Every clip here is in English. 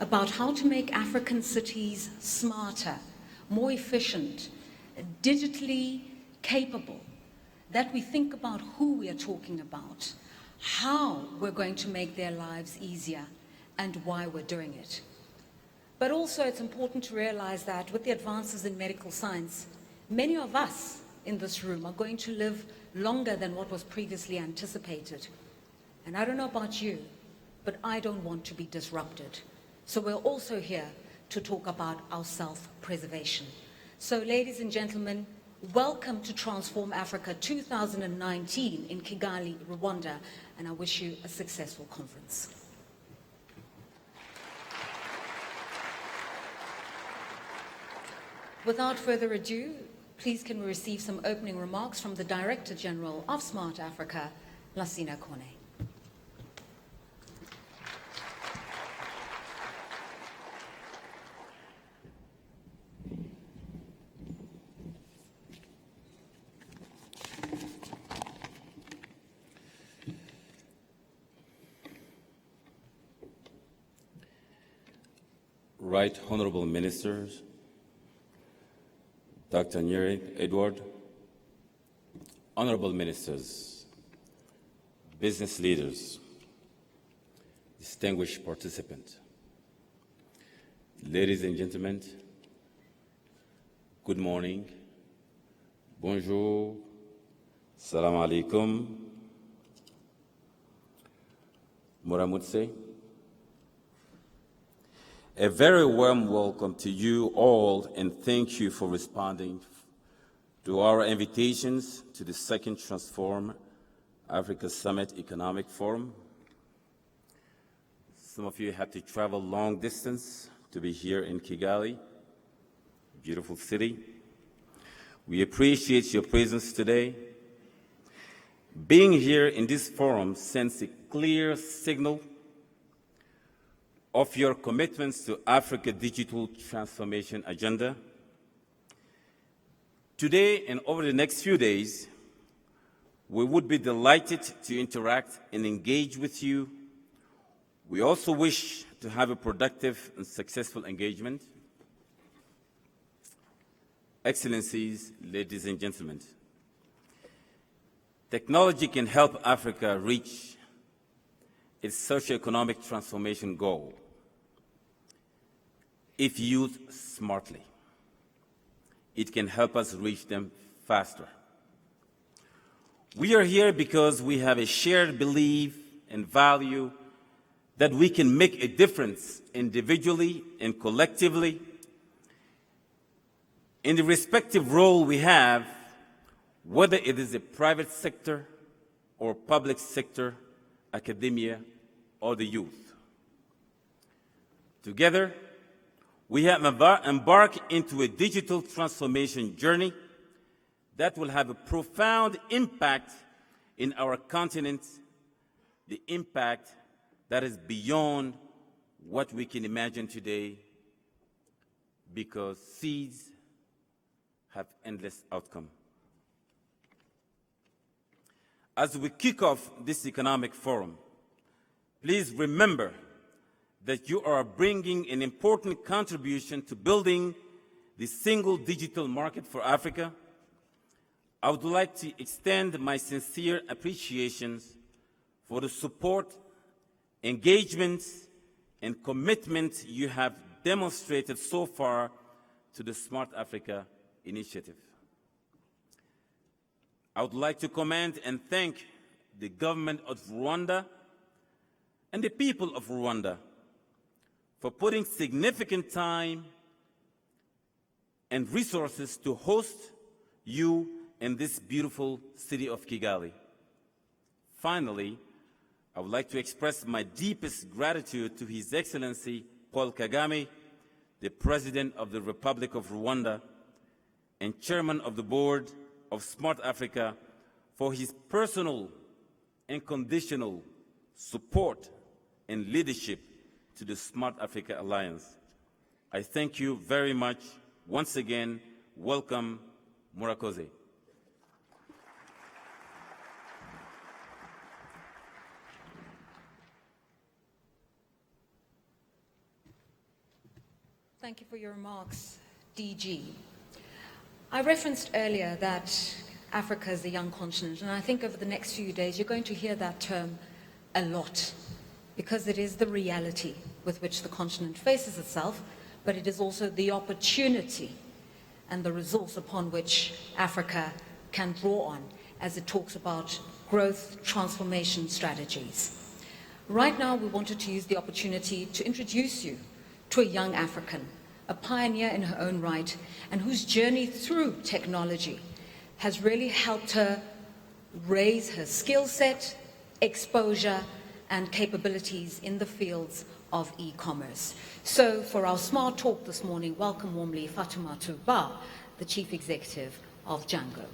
about how to make African cities smarter, more efficient, digitally capable, that we think about who we are talking about, how we're going to make their lives easier, and why we're doing it. But also it's important to realize that with the advances in medical science, many of us in this room are going to live longer than what was previously anticipated. And I don't know about you, but I don't want to be disrupted. So we're also here to talk about our self-preservation. So ladies and gentlemen, welcome to Transform Africa 2019 in Kigali, Rwanda, and I wish you a successful conference. Without further ado, please can we receive some opening remarks from the Director General of Smart Africa, Lasina Kone. Right Honorable Ministers, Dr. Nyeri Edward, Honorable Ministers, business leaders, distinguished participants, ladies and gentlemen, good morning, bonjour, salam alaikum, muramutse. A very warm welcome to you all, and thank you for responding to our invitations to the second Transform Africa Summit Economic Forum. Some of you had to travel long distance to be here in Kigali, beautiful city. We appreciate your presence today. Being here in this forum sends a clear signal of your commitments to Africa's digital transformation agenda. Today and over the next few days, we would be delighted to interact and engage with you. We also wish to have a productive and successful engagement. Excellencies, ladies and gentlemen, technology can help Africa reach its socio-economic transformation goal if used smartly. It can help us reach them faster. We are here because we have a shared belief and value that we can make a difference individually and collectively in the respective role we have, whether it is a private sector or public sector, academia, or the youth. Together, we have embarked into a digital transformation journey that will have a profound impact in our continent, the impact that is beyond what we can imagine today, because seeds have endless outcome. As we kick off this economic forum, please remember that you are bringing an important contribution to building the single digital market for Africa. I would like to extend my sincere appreciations for the support, engagement, and commitment you have demonstrated so far to the Smart Africa initiative. I would like to commend and thank the government of Rwanda and the people of Rwanda for putting significant time and resources to host you in this beautiful city of Kigali. Finally, I would like to express my deepest gratitude to His Excellency Paul Kagame, the President of the Republic of Rwanda and Chairman of the Board of Smart Africa, for his personal and conditional support and leadership to the Smart Africa Alliance. I thank you very much. Once again, welcome, Murakoze. Thank you for your remarks, DG. I referenced earlier that Africa is a young continent, and I think over the next few days you're going to hear that term a lot, because it is the reality with which the continent faces itself, but it is also the opportunity and the resource upon which Africa can draw on as it talks about growth transformation strategies. Right now, we wanted to use the opportunity to introduce you to a young African, a pioneer in her own right, and whose journey through technology has really helped her raise her skill set, exposure, and capabilities in the fields of e-commerce. So for our Smart Talk this morning, welcome warmly Fatoumata Ba, the Chief Executive of Django.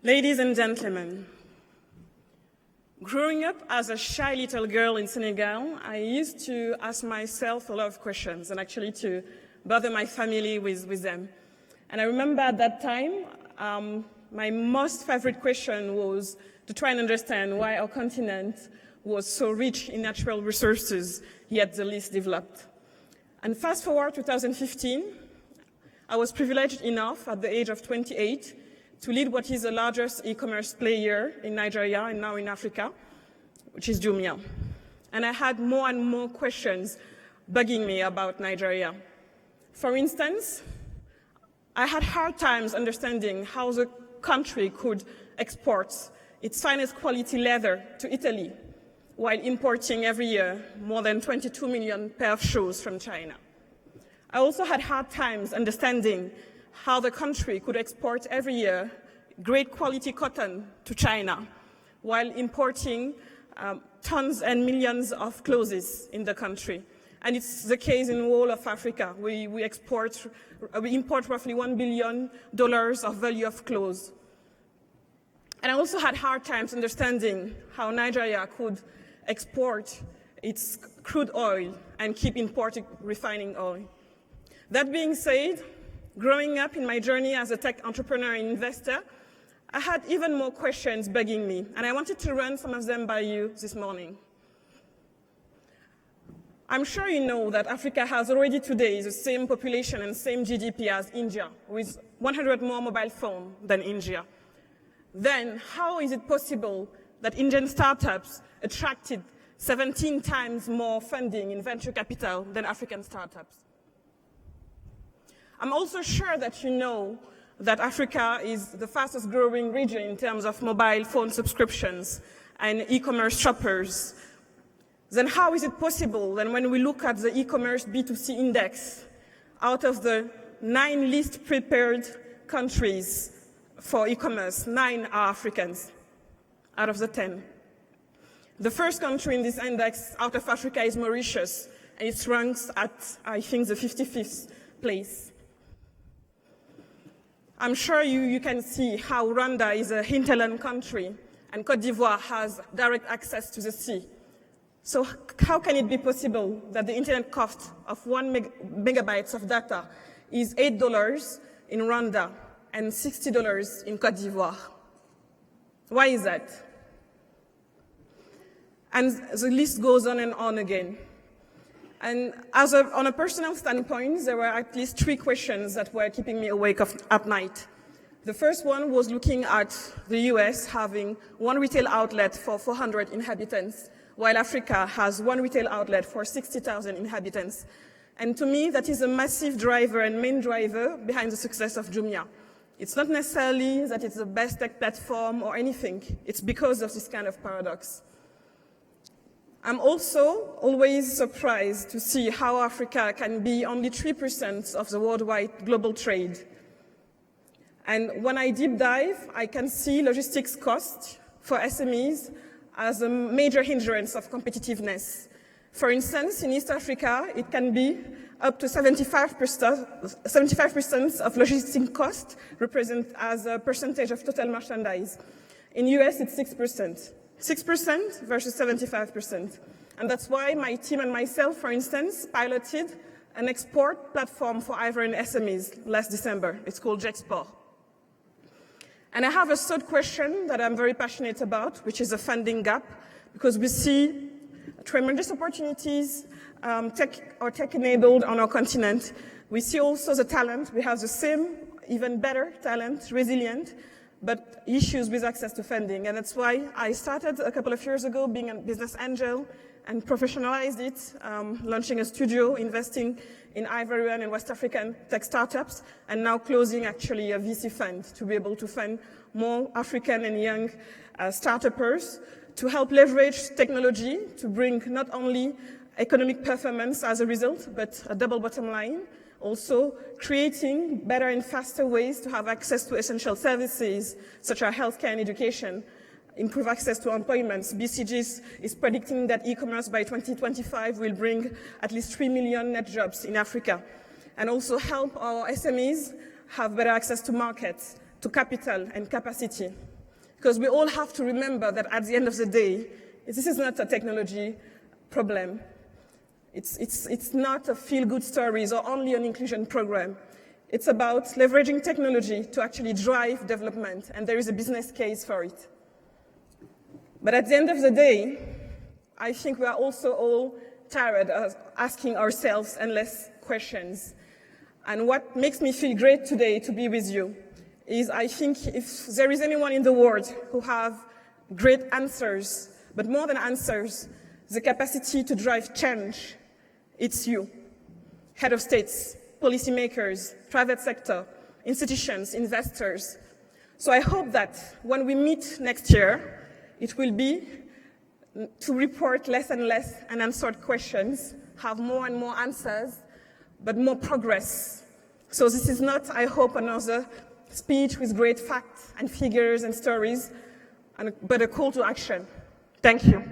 Ladies and gentlemen, growing up as a shy little girl in Senegal, I used to ask myself a lot of questions and actually to bother my family with them. And I remember at that time, my most favorite question was to try and understand why our continent was so rich in natural resources, yet the least developed. And fast forward to 2015, I was privileged enough at the age of 28 to lead what is the largest e-commerce player in Nigeria and now in Africa, which is Jumia. And I had more and more questions bugging me about Nigeria. For instance, I had hard times understanding how the country could export its finest quality leather to Italy while importing every year more than 22 million pair of shoes from China. I also had hard times understanding how the country could export every year great quality cotton to China while importing tons and millions of clothes in the country. And it's the case in all of Africa. We import roughly $1 billion of value of clothes. And I also had hard times understanding how Nigeria could export its crude oil and keep importing refining oil. That being said, growing up in my journey as a tech entrepreneur and investor, I had even more questions bugging me, and I wanted to run some of them by you this morning. I'm sure you know that Africa has already today the same population and same GDP as India, with 100 more mobile phones than India. Then, how is it possible that Indian startups attracted 17 times more funding in venture capital than African startups? I'm also sure that you know that Africa is the fastest growing region in terms of mobile phone subscriptions and e-commerce shoppers. Then how is it possible that when we look at the e-commerce B2C index, out of the 9 least prepared countries for e-commerce, 9 are Africans out of the 10. The first country in this index out of Africa is Mauritius, and it ranks at, I think, the 55th place. I'm sure you can see how Rwanda is a hinterland country and Côte d'Ivoire has direct access to the sea. So how can it be possible that the internet cost of 1 megabyte of data is $8 in Rwanda and $60 in Côte d'Ivoire? Why is that? And the list goes on and on again. And on a personal standpoint, there were at least 3 questions that were keeping me awake at night. The first one was looking at the US having 1 retail outlet for 400 inhabitants, while Africa has 1 retail outlet for 60,000 inhabitants. And to me, that is a massive driver and main driver behind the success of Jumia. It's not necessarily that it's the best tech platform or anything. It's because of this kind of paradox. I'm also always surprised to see how Africa can be only 3% of the worldwide global trade. And when I deep dive, I can see logistics costs for SMEs as a major hindrance of competitiveness. For instance, in East Africa, it can be up to 75% of logistics costs represent as a percentage of total merchandise. In US, it's 6%. 6% versus 75%. And that's why my team and myself, for instance, piloted an export platform for Ivorian SMEs last December. It's called Jexport. And I have a third question that I'm very passionate about, which is a funding gap, because we see tremendous opportunities, tech-enabled on our continent. We see also the talent. We have the same, even better talent, resilient, but issues with access to funding. And that's why I started a couple of years ago being a business angel and professionalized it, launching a studio, investing in Ivorian and West African tech startups, and now closing actually a VC fund to be able to fund more African and young startups to help leverage technology to bring not only economic performance as a result, but a double bottom line, also creating better and faster ways to have access to essential services such as healthcare and education, improve access to employment. BCG is predicting that e-commerce by 2025 will bring at least 3 million net jobs in Africa, and also help our SMEs have better access to markets, to capital and capacity. Because we all have to remember that at the end of the day, this is not a technology problem. It's not a feel-good stories or only an inclusion program. It's about leveraging technology to actually drive development, and there is a business case for it. But at the end of the day, I think we are also all tired of asking ourselves endless questions. And what makes me feel great today to be with you is I think if there is anyone in the world who have great answers, but more than answers, the capacity to drive change, it's you. Head of states, policymakers, private sector, institutions, investors. So I hope that when we meet next year, it will be to report less and less unanswered questions, have more and more answers, but more progress. So this is not, I hope, another speech with great facts and figures and stories, but a call to action. Thank you.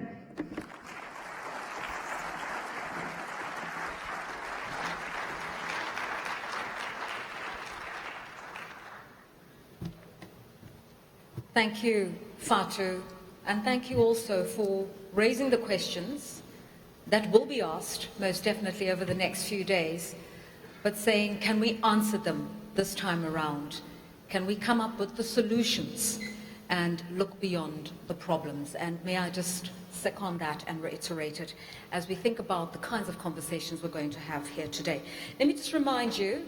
Thank you, Fatou, and thank you also for raising the questions that will be asked, most definitely over the next few days, but saying, can we answer them this time around? Can we come up with the solutions and look beyond the problems? And may I just second that and reiterate it as we think about the kinds of conversations we're going to have here today. Let me just remind you,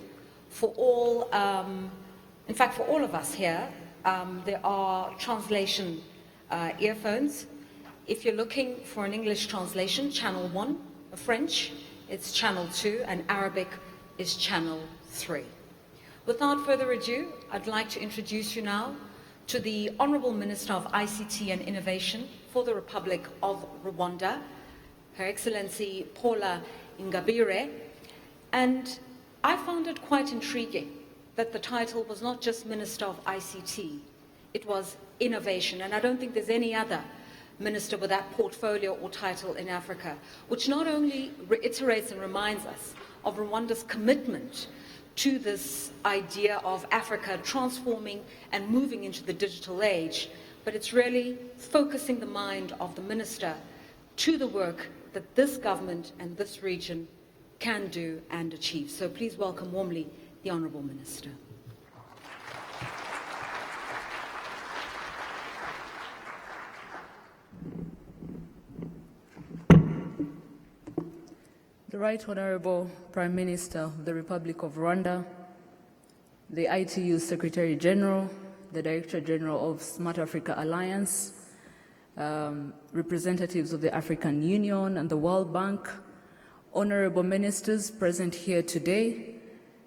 for all, in fact, for all of us here, there are translation earphones. If you're looking for an English translation, channel 1, French, it's channel 2, and Arabic is channel 3. Without further ado, I'd like to introduce you now to the Honourable Minister of ICT and Innovation for the Republic of Rwanda, Her Excellency Paula Ingabire. And I found it quite intriguing that the title was not just Minister of ICT, it was Innovation. And I don't think there's any other minister with that portfolio or title in Africa, which not only reiterates and reminds us of Rwanda's commitment to this idea of Africa transforming and moving into the digital age, but it's really focusing the mind of the minister to the work that this government and this region can do and achieve. So please welcome warmly the Honourable Minister. The Right Honourable Prime Minister of the Republic of Rwanda, the ITU Secretary General, the Director General of Smart Africa Alliance, representatives of the African Union and the World Bank, honourable ministers present here today,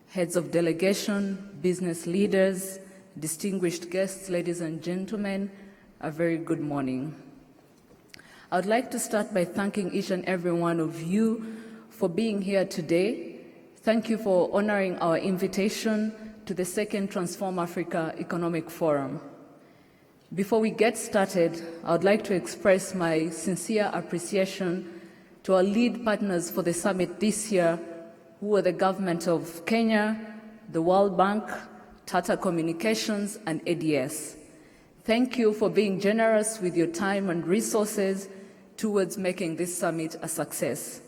heads of delegation, business leaders, distinguished guests, ladies and gentlemen, a very good morning. I would like to start by thanking each and every one of you for being here today. Thank you for honouring our invitation to the second Transform Africa Economic Forum. Before we get started, I would like to express my sincere appreciation to our lead partners for the summit this year, who are the government of Kenya, the World Bank, Tata Communications, and ADS. Thank you for being generous with your time and resources towards making this summit a success.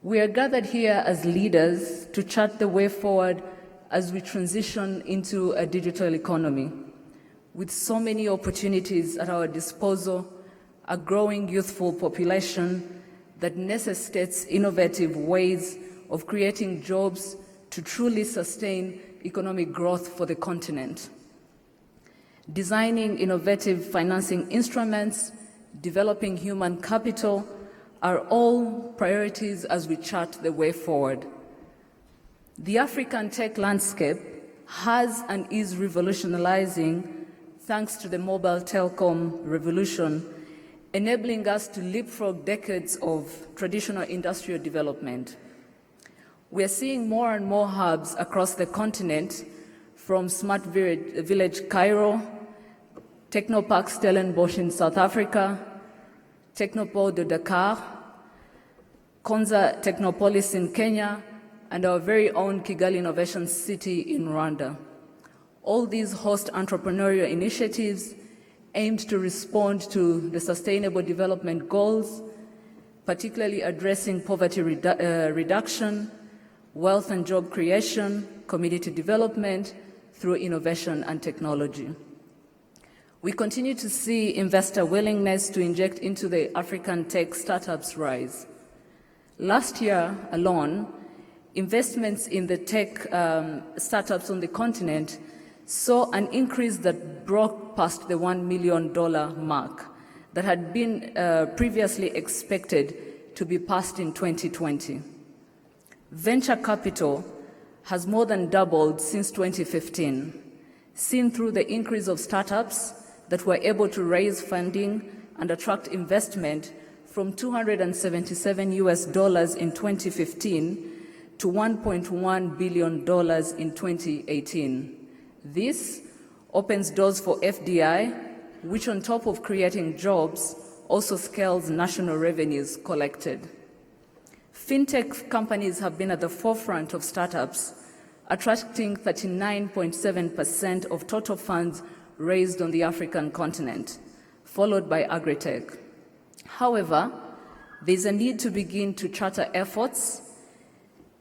We are gathered here as leaders to chart the way forward as we transition into a digital economy. With so many opportunities at our disposal, a growing youthful population that necessitates innovative ways of creating jobs to truly sustain economic growth for the continent. Designing innovative financing instruments, developing human capital are all priorities as we chart the way forward. The African tech landscape has and is revolutionizing thanks to the mobile telecom revolution, enabling us to leapfrog decades of traditional industrial development. We are seeing more and more hubs across the continent, from Smart Village Cairo, Technopark Stellenbosch in South Africa, Technopole Dakar, Konza Technopolis in Kenya, and our very own Kigali Innovation City in Rwanda. All these host entrepreneurial initiatives aimed to respond to the Sustainable Development Goals, particularly addressing poverty reduction, wealth and job creation, community development through innovation and technology. We continue to see investor willingness to inject into the African tech startups rise. Last year alone, investments in the tech startups on the continent saw an increase that broke past the $1 million mark that had been previously expected to be passed in 2020. Venture capital has more than doubled since 2015, seen through the increase of startups that were able to raise funding and attract investment from $277 in 2015 to $1.1 billion in 2018. This opens doors for FDI, which on top of creating jobs, also scales national revenues collected. Fintech companies have been at the forefront of startups, attracting 39.7% of total funds raised on the African continent, followed by agritech. However, there's a need to begin to charter efforts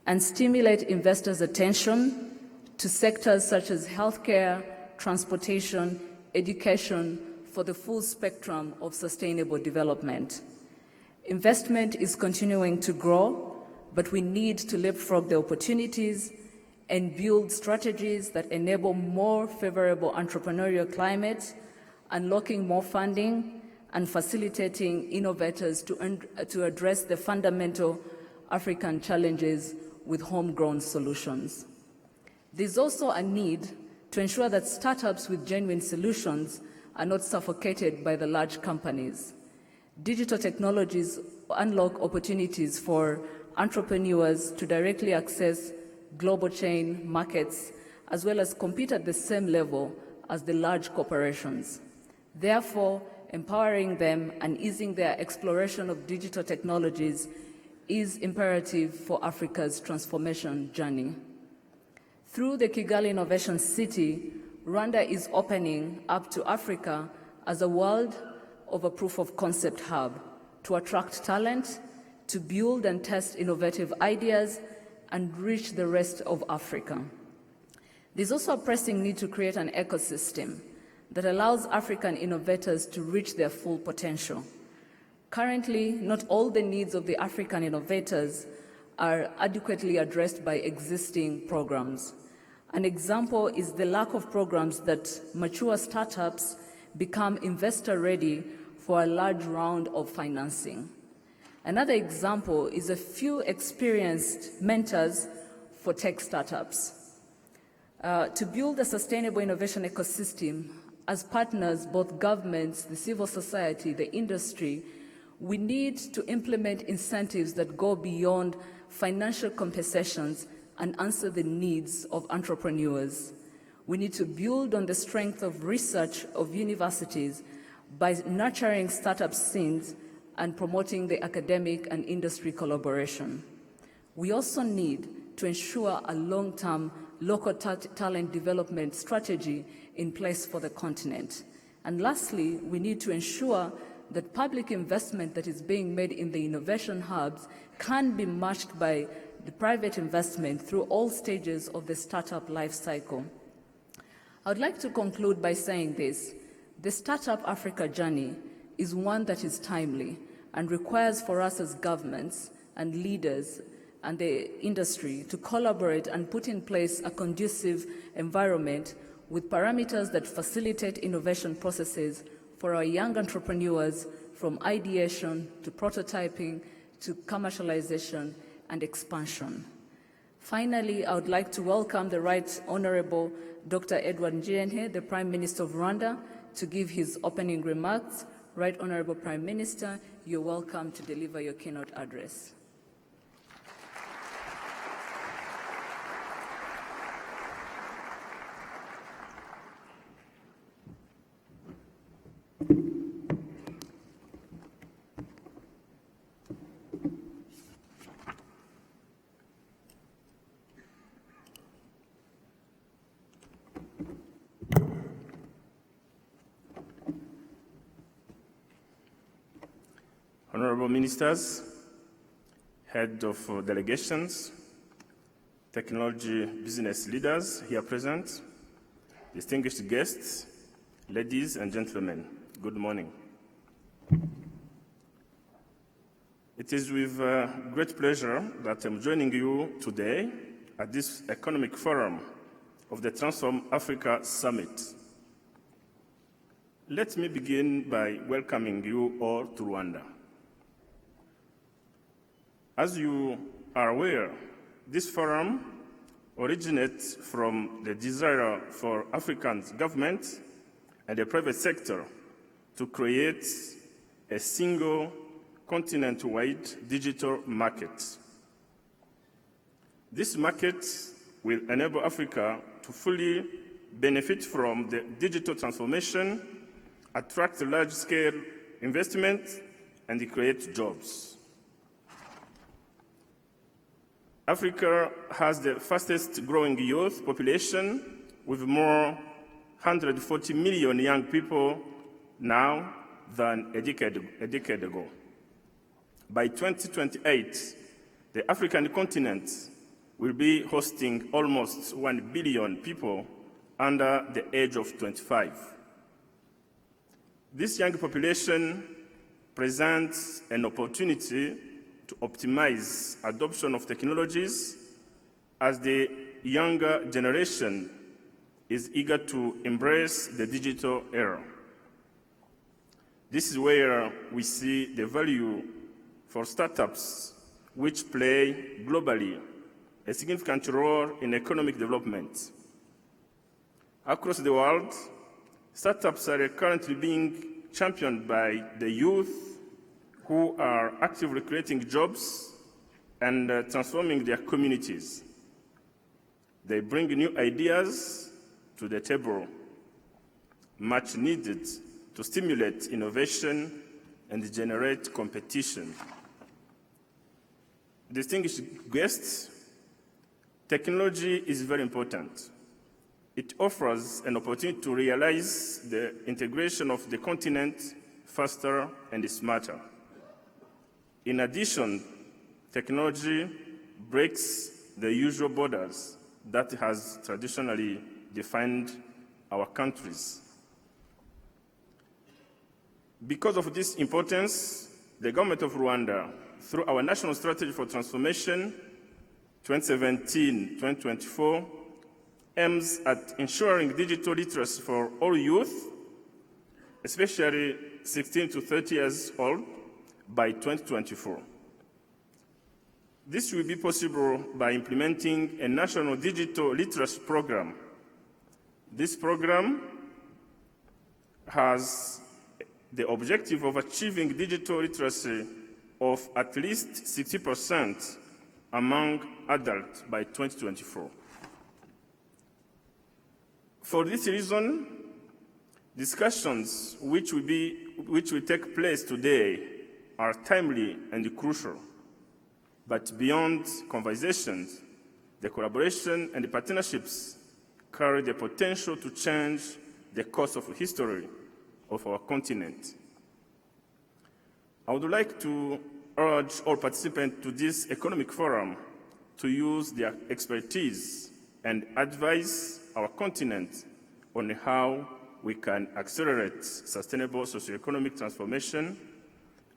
and stimulate investors' attention to sectors such as healthcare, transportation, education for the full spectrum of sustainable development. Investment is continuing to grow, but we need to leapfrog the opportunities and build strategies that enable more favorable entrepreneurial climate, unlocking more funding, and facilitating innovators to address the fundamental African challenges with homegrown solutions. There's also a need to ensure that startups with genuine solutions are not suffocated by the large companies. Digital technologies unlock opportunities for entrepreneurs to directly access global chain markets, as well as compete at the same level as the large corporations. Therefore, empowering them and easing their exploration of digital technologies is imperative for Africa's transformation journey. Through the Kigali Innovation City, Rwanda is opening up to Africa as a world of a proof of concept hub to attract talent, to build and test innovative ideas, and reach the rest of Africa. There's also a pressing need to create an ecosystem that allows African innovators to reach their full potential. Currently, not all the needs of the African innovators are adequately addressed by existing programs. An example is the lack of programs that mature startups become investor-ready for a large round of financing. Another example is a few experienced mentors for tech startups. To build a sustainable innovation ecosystem, as partners, both governments, the civil society, the industry, we need to implement incentives that go beyond financial compensations and answer the needs of entrepreneurs. We need to build on the strength of research of universities by nurturing startup scenes and promoting the academic and industry collaboration. We also need to ensure a long-term local talent development strategy in place for the continent. And lastly, we need to ensure that public investment that is being made in the innovation hubs can be matched by the private investment through all stages of the startup life cycle. I would like to conclude by saying this. The Startup Africa journey is one that is timely and requires for us as governments and leaders and the industry to collaborate and put in place a conducive environment with parameters that facilitate innovation processes for our young entrepreneurs, from ideation to prototyping to commercialization and expansion. Finally, I would like to welcome the Right Honorable Dr. Edward Njirenhe, the Prime Minister of Rwanda, to give his opening remarks. Right Honorable Prime Minister, you're welcome to deliver your keynote address. Honorable Ministers, Head of Delegations, Technology Business Leaders here present, distinguished guests, ladies and gentlemen, good morning. It is with great pleasure that I'm joining you today at this economic forum of the Transform Africa Summit. Let me begin by welcoming you all to Rwanda. As you are aware, this forum originates from the desire for African government and the private sector to create a single continent-wide digital market. This market will enable Africa to fully benefit from the digital transformation, attract large-scale investment, and create jobs. Africa has the fastest growing youth population with more 140 million young people now than a decade ago. By 2028, the African continent will be hosting almost 1 billion people under the age of 25. This young population presents an opportunity to optimize adoption of technologies as the younger generation is eager to embrace the digital era. This is where we see the value for startups, which play globally a significant role in economic development. Across the world, startups are currently being championed by the youth who are actively creating jobs and transforming their communities. They bring new ideas to the table, much needed to stimulate innovation and generate competition. Distinguished guests, technology is very important. It offers an opportunity to realize the integration of the continent faster and smarter. In addition, technology breaks the usual borders that has traditionally defined our countries. Because of this importance, the government of Rwanda, through our National Strategy for Transformation 2017-2024, aims at ensuring digital literacy for all youth, especially 16 to 30 years old, by 2024. This will be possible by implementing a national digital literacy program. This program has the objective of achieving digital literacy of at least 60% among adults by 2024. For this reason, discussions which will take place today are timely and crucial. But beyond conversations, the collaboration and the partnerships carry the potential to change the course of history of our continent. I would like to urge all participants to this economic forum to use their expertise and advise our continent on how we can accelerate sustainable socioeconomic transformation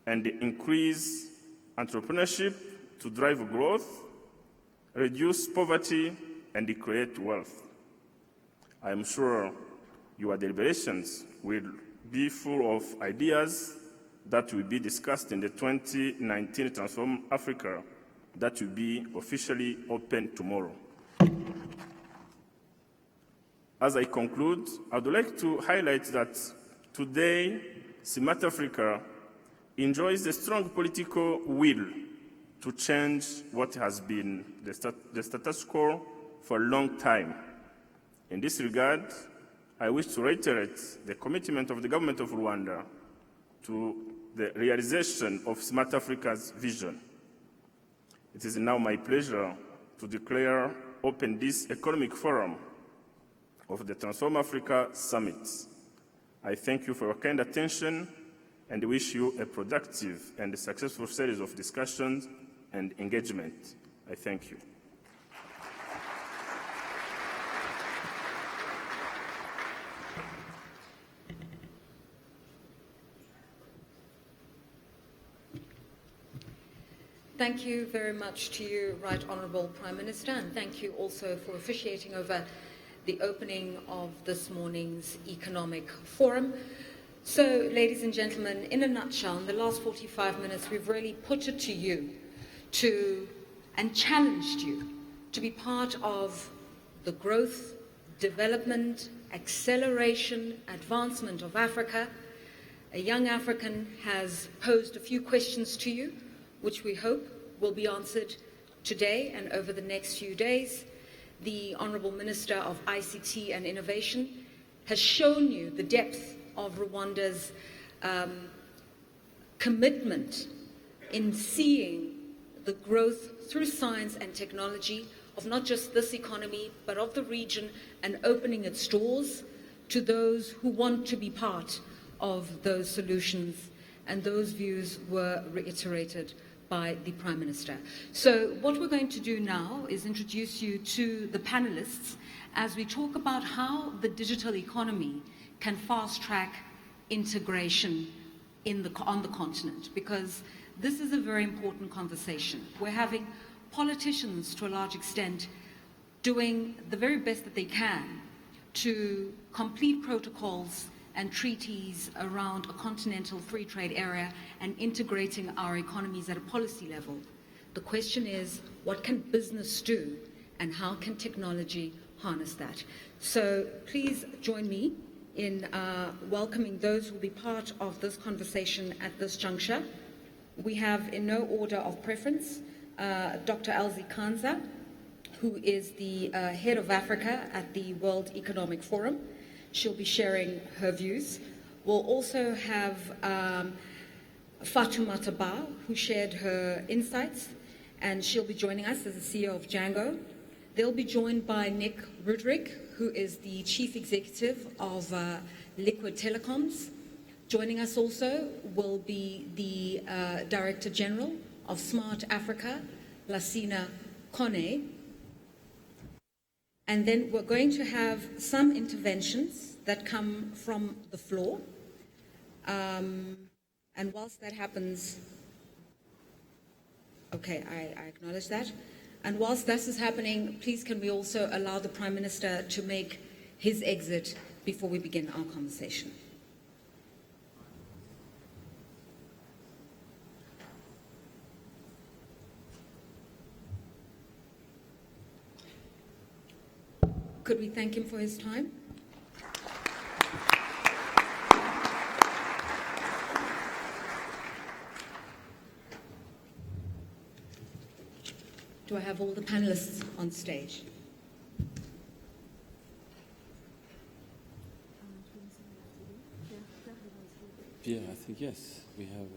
and increase entrepreneurship to drive growth, reduce poverty, and create wealth. I am sure your deliberations will be full of ideas that will be discussed in the 2019 Transform Africa that will be officially open tomorrow. As I conclude, I would like to highlight that today, Smart Africa enjoys a strong political will to change what has been the status quo for a long time. In this regard, I wish to reiterate the commitment of the government of Rwanda to the realization of Smart Africa's vision. It is now my pleasure to declare open this economic forum of the Transform Africa Summit. I thank you for your kind attention and wish you a productive and successful series of discussions and engagement. I thank you. Thank you very much to you, Right Honourable Prime Minister, and thank you also for officiating over the opening of this morning's Economic Forum. So, ladies and gentlemen, in a nutshell, in the last 45 minutes, we've really put it to you and challenged you to be part of the growth, development, acceleration, advancement of Africa. A young African has posed a few questions to you, which we hope will be answered today and over the next few days. The Honourable Minister of ICT and Innovation has shown you the depth of Rwanda's commitment in seeing the growth through science and technology of not just this economy, but of the region, and opening its doors to those who want to be part of those solutions. And those views were reiterated by the Prime Minister. So what we're going to do now is introduce you to the panelists as we talk about how the digital economy can fast-track integration on the continent, because this is a very important conversation. We're having politicians, to a large extent, doing the very best that they can to complete protocols and treaties around a continental free trade area and integrating our economies at a policy level. The question is, what can business do and how can technology harness that? So please join me in welcoming those who will be part of this conversation at this juncture. We have, in no order of preference, Dr. Elsie Kanza, who is the head of Africa at the World Economic Forum. She'll be sharing her views. We'll also have Fatoumata Ba, who shared her insights, and she'll be joining us as the CEO of Django. They'll be joined by Nick Rudrick, who is the Chief Executive of Liquid Telecoms. Joining us also will be the Director General of Smart Africa, Lasina Kone. And then we're going to have some interventions that come from the floor. And whilst that happens, okay, I acknowledge that. And whilst this is happening, please can we also allow the Prime Minister to make his exit before we begin our conversation. Could we thank him for his time? Do I have all the panelists on stage? Yeah, I think yes. We have.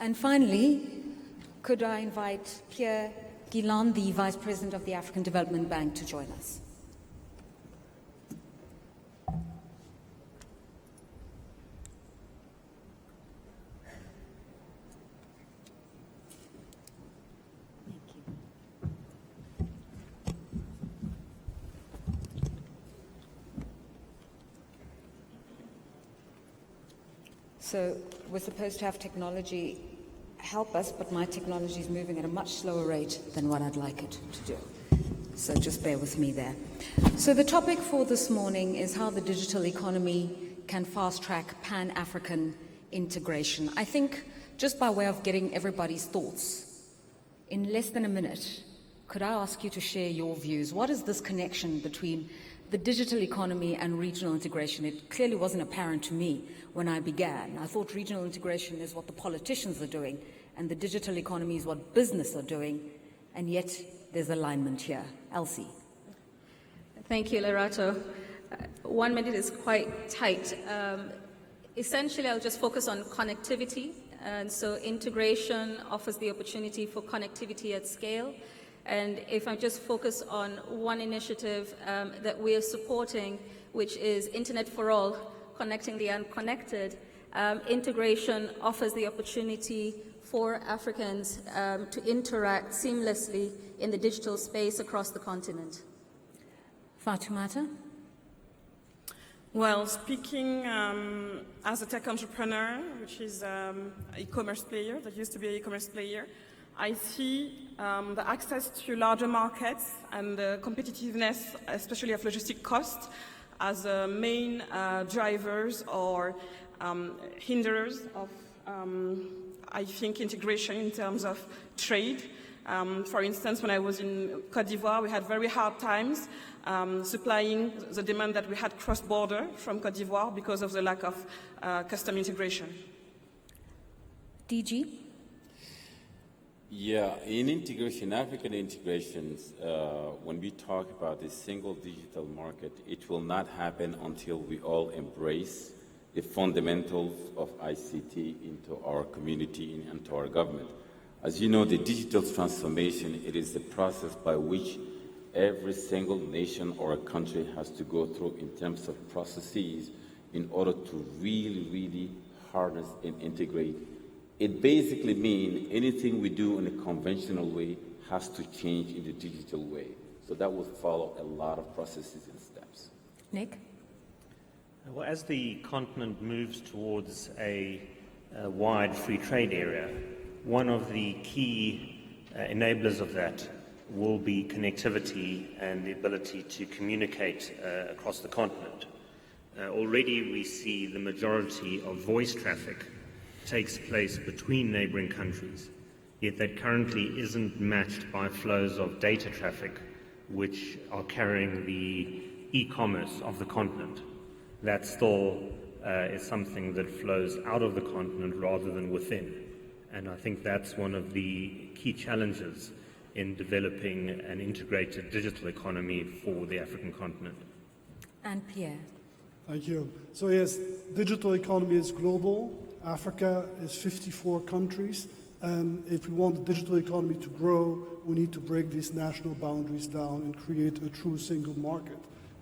And finally, could I invite Pierre Gilan, the Vice President of the African Development Bank, to join us. So we're supposed to have technology help us, but my technology is moving at a much slower rate than what I'd like it to do. So just bear with me there. So the topic for this morning is how the digital economy can fast-track Pan-African integration. I think just by way of getting everybody's thoughts, in less than a minute, could I ask you to share your views? What is this connection between the digital economy and regional integration? It clearly wasn't apparent to me when I began. I thought regional integration is what the politicians are doing, and the digital economy is what business are doing, and yet there's alignment here. Elsie. Thank you, Lerato. 1 minute is quite tight. Essentially, I'll just focus on connectivity. And so integration offers the opportunity for connectivity at scale. And if I just focus on one initiative that we are supporting, which is Internet for All, connecting the unconnected, integration offers the opportunity for Africans to interact seamlessly in the digital space across the continent. Fatoumata? Well, speaking as a tech entrepreneur, which is an e-commerce player, that used to be an e-commerce player, I see the access to larger markets and the competitiveness, especially of logistic costs, as main drivers or hinderers of, I think, integration in terms of trade. For instance, when I was in Côte d'Ivoire, we had very hard times supplying the demand that we had cross-border from Côte d'Ivoire because of the lack of custom integration. DG? Yeah, in integration, African integrations, when we talk about this single digital market, it will not happen until we all embrace the fundamentals of ICT into our community and into our government. As you know, the digital transformation, it is the process by which every single nation or a country has to go through in terms of processes in order to really harness and integrate. It basically means anything we do in a conventional way has to change in the digital way. So that will follow a lot of processes and steps. Nick? Well, as the continent moves towards a wide free trade area, one of the key enablers of that will be connectivity and the ability to communicate across the continent. Already we see the majority of voice traffic takes place between neighboring countries, yet that currently isn't matched by flows of data traffic which are carrying the e-commerce of the continent. That still is something that flows out of the continent rather than within. And I think that's one of the key challenges in developing an integrated digital economy for the African continent. And Pierre? Thank you. So yes, digital economy is global. Africa is 54 countries. And if we want the digital economy to grow, we need to break these national boundaries down and create a true single market.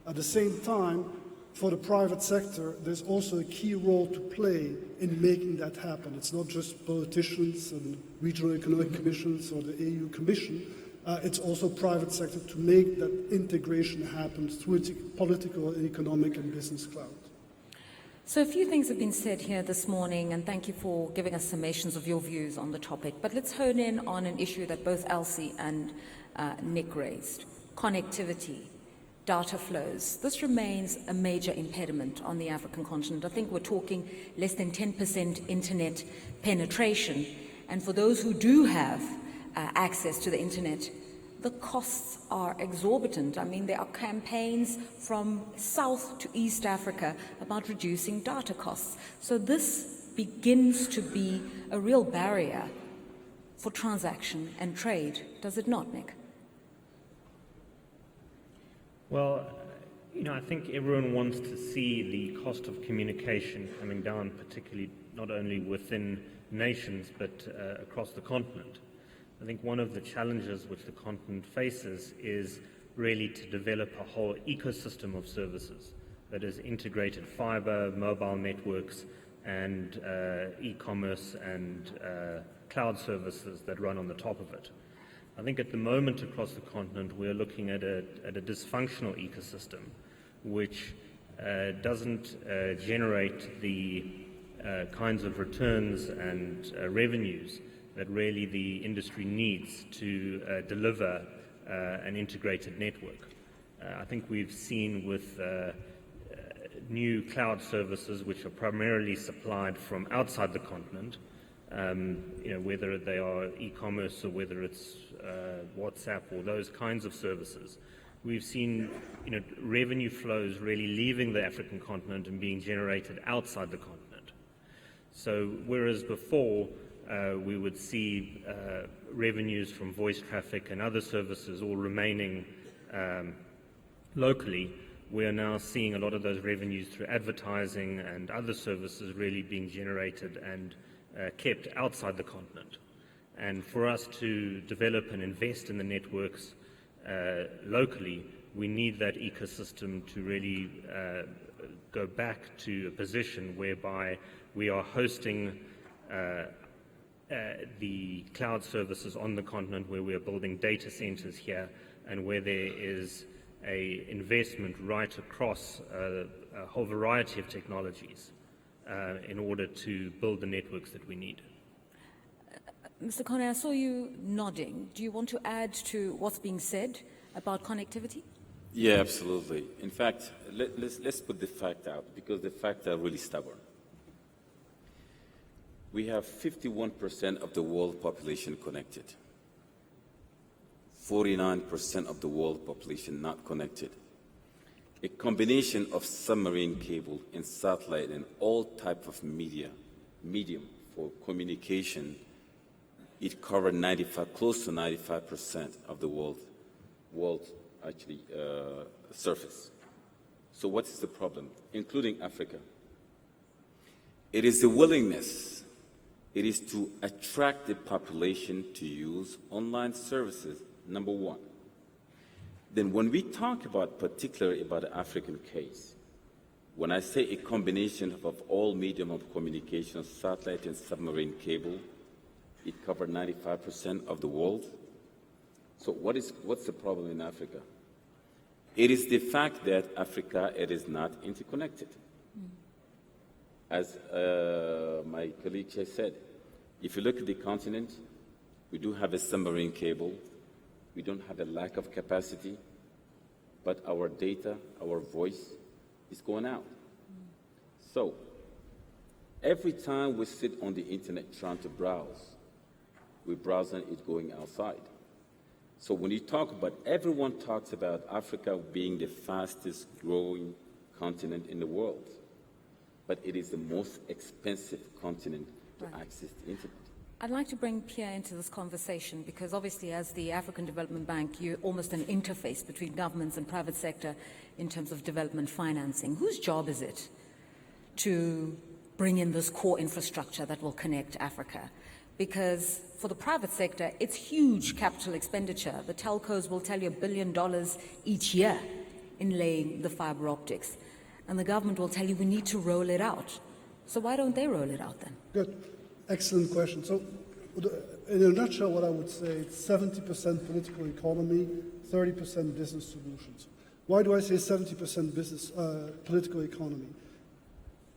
At the same time, for the private sector, there's also a key role to play in making that happen. It's not just politicians and regional economic commissions or the AU Commission. It's also private sector to make that integration happen through its political, economic, and business cloud. So a few things have been said here this morning, and thank you for giving us summations of your views on the topic. But let's hone in on an issue that both Elsie and Nick raised: connectivity. Data flows. This remains a major impediment on the African continent. I think we're talking less than 10% internet penetration. And for those who do have access to the internet, the costs are exorbitant. I mean, there are campaigns from South to East Africa about reducing data costs. So this begins to be a real barrier for transaction and trade, does it not, Nick? Well, I think everyone wants to see the cost of communication coming down, particularly not only within nations, but across the continent. I think one of the challenges which the continent faces is really to develop a whole ecosystem of services that is integrated fiber, mobile networks, and e-commerce and cloud services that run on the top of it. I think at the moment across the continent we're looking at a dysfunctional ecosystem which doesn't generate the kinds of returns and revenues that really the industry needs to deliver an integrated network. I think we've seen with new cloud services which are primarily supplied from outside the continent, whether they are e-commerce or whether it's WhatsApp or those kinds of services, we've seen revenue flows really leaving the African continent and being generated outside the continent. So whereas before we would see revenues from voice traffic and other services all remaining locally, we are now seeing a lot of those revenues through advertising and other services really being generated and kept outside the continent. And for us to develop and invest in the networks locally, we need that ecosystem to really go back to a position whereby we are hosting the cloud services on the continent, where we are building data centers here, and where there is an investment right across a whole variety of technologies in order to build the networks that we need. Mr. Kone, I saw you nodding. Do you want to add to what's being said about connectivity? Yeah, absolutely. In fact, let's put the fact out, because the facts are really stubborn. We have 51% of the world population connected, 49% of the world population not connected. A combination of submarine cable and satellite and all type of medium for communication, it covered close to 95% of the world surface. So what is the problem, including Africa? It is the willingness. It is to attract the population to use online services, number one. Then when we talk about, particularly about the African case, when I say a combination of all medium of communication, satellite and submarine cable, it covered 95% of the world. So what's the problem in Africa? It is the fact that Africa, it is not interconnected. As my colleague has said, if you look at the continent, we do have a submarine cable. We don't have a lack of capacity, but our data, our voice is going out. So every time we sit on the internet trying to browse, we browse and it's going outside. So when you talk about, everyone talks about Africa being the fastest growing continent in the world, but it is the most expensive continent to access the internet. I'd like to bring Pierre into this conversation because obviously as the African Development Bank, you're almost an interface between governments and private sector in terms of development financing. Whose job is it to bring in this core infrastructure that will connect Africa? Because for the private sector, it's huge capital expenditure. The telcos will tell you $1 billion each year in laying the fiber optics. And the government will tell you we need to roll it out. So why don't they roll it out then? Good. Excellent question. So in a nutshell, what I would say, it's 70% political economy, 30% business solutions. Why do I say 70% business political economy?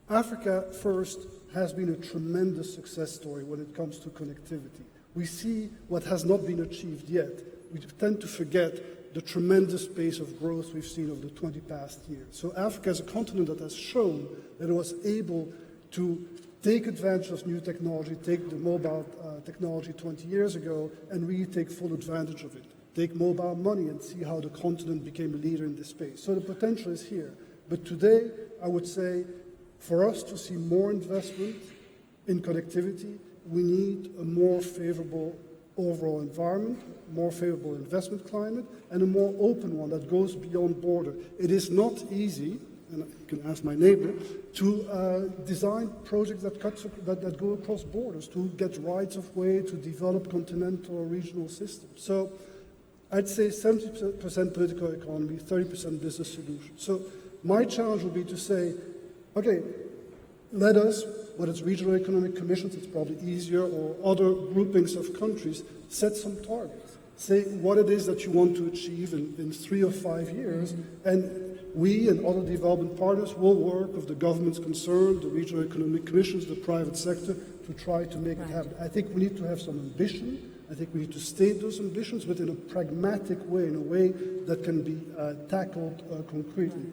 Africa, first, has been a tremendous success story when it comes to connectivity. We see what has not been achieved yet. We tend to forget the tremendous pace of growth we've seen over the 20 past years. So Africa is a continent that has shown that it was able to take advantage of new technology, take the mobile technology 20 years ago, and really take full advantage of it. Take mobile money and see how the continent became a leader in this space. So the potential is here. But today, I would say, for us to see more investment in connectivity, we need a more favorable overall environment, more favorable investment climate, and a more open one that goes beyond border. It is not easy, and you can ask my neighbor, to design projects that go across borders, to get rights of way, to develop continental or regional systems. So I'd say 70% political economy, 30% business solutions. So my challenge would be to say, okay, let us, whether it's regional economic commissions, it's probably easier, or other groupings of countries, set some targets. Say what it is that you want to achieve in 3 or 5 years, and we and other development partners will work with the governments concerned, the regional economic commissions, the private sector, to try to make it happen. I think we need to have some ambition. I think we need to state those ambitions, but in a pragmatic way, in a way that can be tackled concretely.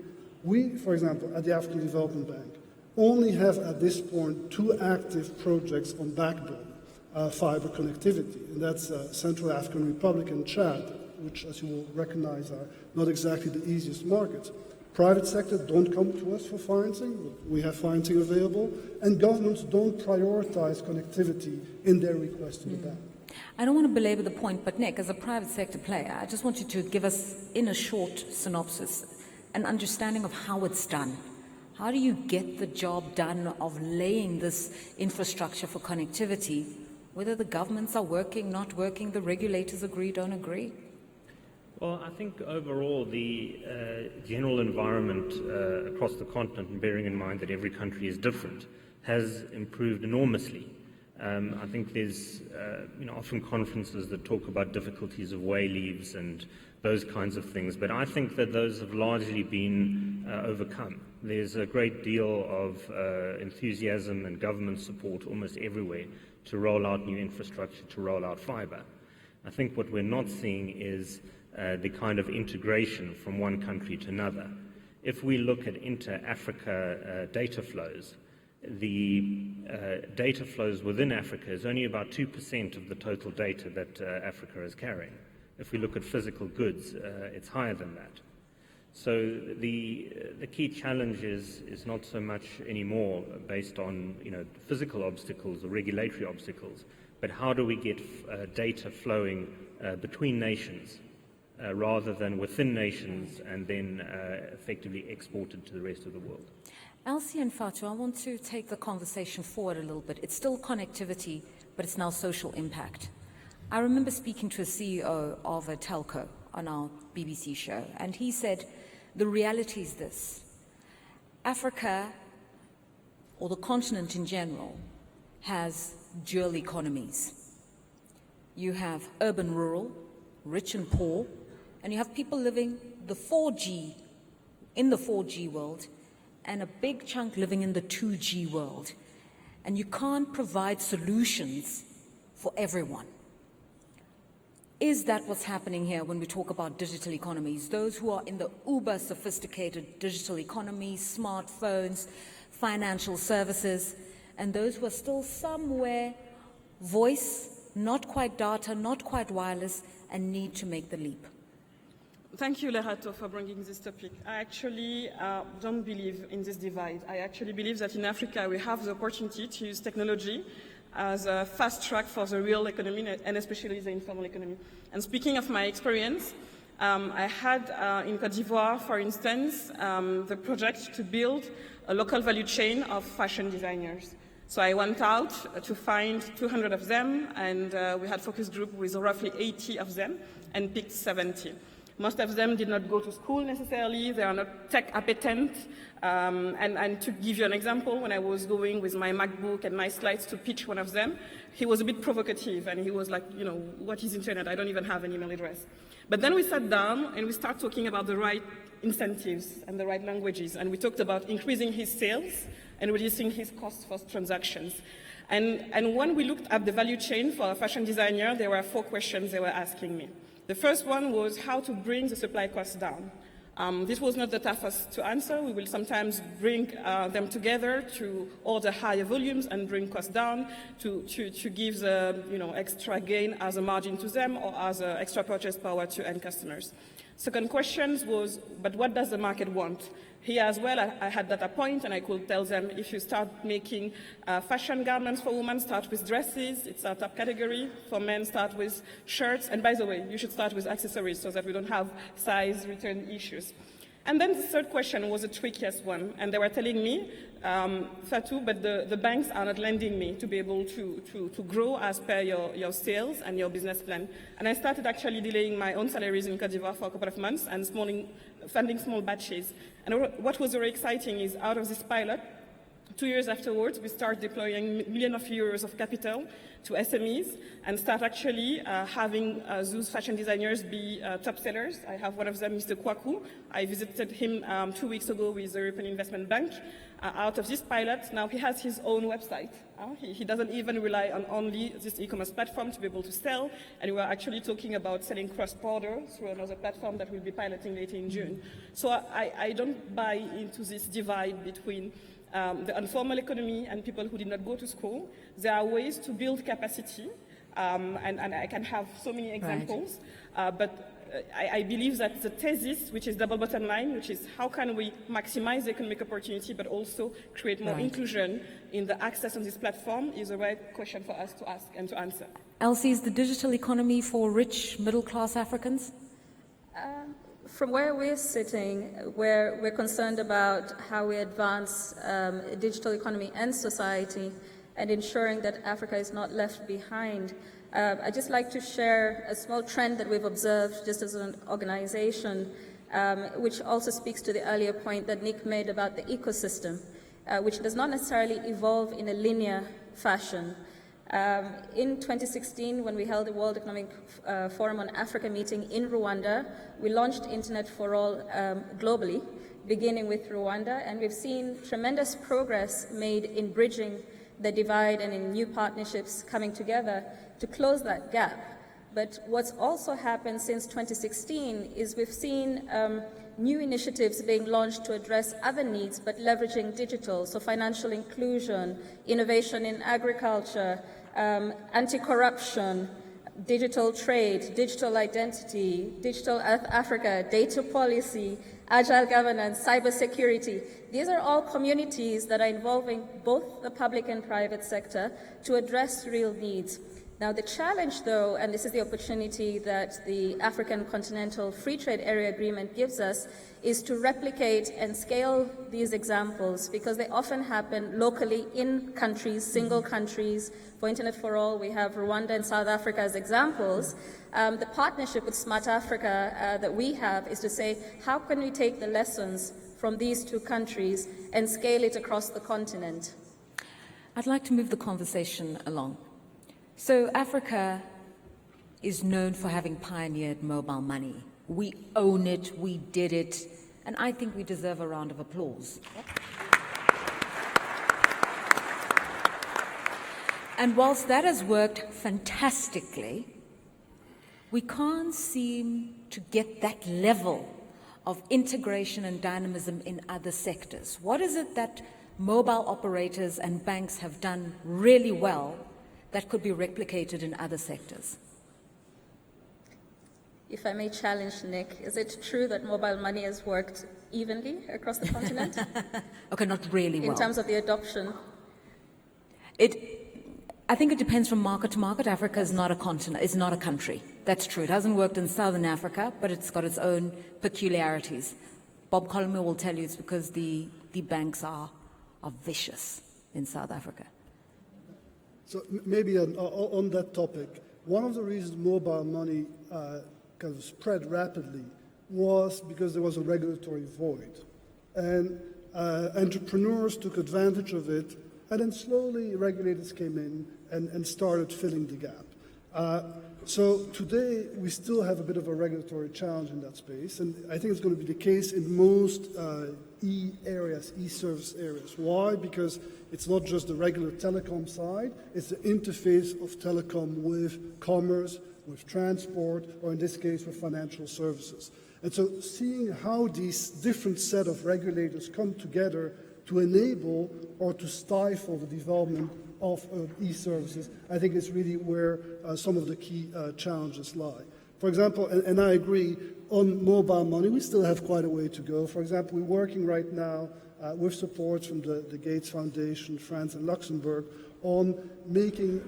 We, for example, at the African Development Bank, only have at this point 2 active projects on backbone fiber connectivity, and that's Central African Republic and Chad, which, as you will recognize, are not exactly the easiest markets. Private sector don't come to us for financing. We have financing available, and governments don't prioritize connectivity in their request to the bank. I don't want to belabor the point, but Nick, as a private sector player, I just want you to give us, in a short synopsis, an understanding of how it's done. How do you get the job done of laying this infrastructure for connectivity, whether the governments are working, not working, the regulators agree, don't agree? Well, I think overall the general environment across the continent, and bearing in mind that every country is different, has improved enormously. I think there's often conferences that talk about difficulties of way leaves and those kinds of things, but I think that those have largely been overcome. There's a great deal of enthusiasm and government support almost everywhere to roll out new infrastructure, to roll out fiber. I think what we're not seeing is the kind of integration from one country to another. If we look at inter-Africa data flows, the data flows within Africa is only about 2% of the total data that Africa is carrying. If we look at physical goods, it's higher than that. So the key challenge is not so much anymore based on physical obstacles or regulatory obstacles, but how do we get data flowing between nations rather than within nations and then effectively exported to the rest of the world. Elsie and Fatu, I want to take the conversation forward a little bit. It's still connectivity, but it's now social impact. I remember speaking to a CEO of a telco on our BBC show, and he said, the reality is this: Africa, or the continent in general, has dual economies. You have urban-rural, rich and poor, and you have people living in the 4G world, and a big chunk living in the 2G world. And you can't provide solutions for everyone. Is that what's happening here when we talk about digital economies? Those who are in the uber sophisticated digital economies, smartphones, financial services, and those who are still somewhere voice, not quite data, not quite wireless, and need to make the leap. Thank you, Lerato, for bringing this topic. I actually don't believe in this divide. I actually believe that in Africa we have the opportunity to use technology as a fast track for the real economy and especially the informal economy. And speaking of my experience, I had in Côte d'Ivoire, for instance, the project to build a local value chain of fashion designers. So I went out to find 200 of them, and we had focus group with roughly 80 of them and picked 70. Most of them did not go to school necessarily. They are not tech appetent. And to give you an example, when I was going with my MacBook and my slides to pitch one of them, he was a bit provocative, and he was like, what is internet? I don't even have an email address. But then we sat down and we started talking about the right incentives and the right languages, and we talked about increasing his sales and reducing his costs for transactions. And when we looked at the value chain for a fashion designer, there were 4 questions they were asking me. The first one was how to bring the supply costs down. This was not the toughest to answer. We will sometimes bring them together to order higher volumes and bring costs down to give the extra gain as a margin to them or as an extra purchase power to end customers. Second question was, but what does the market want? Here as well, I had data point, and I could tell them, if you start making fashion garments for women, start with dresses, it's our top category. For men, start with shirts. And by the way, you should start with accessories so that we don't have size return issues. And then the third question was the trickiest one, and they were telling me, Fatou, but the banks are not lending me to be able to grow as per your sales and your business plan. And I started actually delaying my own salaries in Côte d'Ivoire for a couple of months and funding small batches. And what was very exciting is out of this pilot, 2 years afterwards, we start deploying millions of euros of capital to SMEs and start actually having those fashion designers be top sellers. I have one of them, Mr. Kwaku. I visited him 2 weeks ago with the European Investment Bank. Out of this pilot, now he has his own website. He doesn't even rely on only this e-commerce platform to be able to sell, and we're actually talking about selling cross-border through another platform that we'll be piloting later in June. So I don't buy into this divide between the informal economy and people who did not go to school. There are ways to build capacity, and I can have so many examples, but I believe that the thesis, which is double bottom line, which is how can we maximize the economic opportunity but also create more inclusion in the access on this platform, is the right question for us to ask and to answer. Elsie, is the digital economy for rich, middle-class Africans? From where we're sitting, we're concerned about how we advance digital economy and society and ensuring that Africa is not left behind. I'd just like to share a small trend that we've observed just as an organization, which also speaks to the earlier point that Nick made about the ecosystem, which does not necessarily evolve in a linear fashion. In 2016, when we held the World Economic Forum on Africa meeting in Rwanda, we launched Internet for All globally, beginning with Rwanda, and we've seen tremendous progress made in bridging the divide and in new partnerships coming together to close that gap. But what's also happened since 2016 is we've seen new initiatives being launched to address other needs, but leveraging digital, so financial inclusion, innovation in agriculture, anti-corruption, digital trade, digital identity, digital Africa, data policy, agile governance, cybersecurity. These are all communities that are involving both the public and private sector to address real needs. Now the challenge though, and this is the opportunity that the African Continental Free Trade Area Agreement gives us, is to replicate and scale these examples because they often happen locally in countries, single countries. For Internet for All, we have Rwanda and South Africa as examples. The partnership with Smart Africa that we have is to say, how can we take the lessons from these two countries and scale it across the continent? I'd like to move the conversation along. So Africa is known for having pioneered mobile money. We own it, we did it, and I think we deserve a round of applause. And whilst that has worked fantastically, we can't seem to get that level of integration and dynamism in other sectors. What is it that mobile operators and banks have done really well that could be replicated in other sectors? If I may challenge Nick, is it true that mobile money has worked evenly across the continent? Okay, not really well. In terms of the adoption? I think it depends from market to market. Africa is not a continent, it's not a country. That's true. It hasn't worked in Southern Africa, but it's got its own peculiarities. Bob Colomer will tell you it's because the banks are vicious in South Africa. So maybe on that topic, one of the reasons mobile money kind of spread rapidly was because there was a regulatory void. And entrepreneurs took advantage of it, and then slowly regulators came in and started filling the gap. So today, we still have a bit of a regulatory challenge in that space, and I think it's going to be the case in most e-service areas. Why? Because it's not just the regular telecom side, it's the interface of telecom with commerce, with transport, or in this case, with financial services. And so seeing how these different set of regulators come together to enable or to stifle the development of e-services, I think is really where some of the key challenges lie. For example, and I agree, on mobile money, we still have quite a way to go. For example, we're working right now with support from the Gates Foundation, France and Luxembourg, on making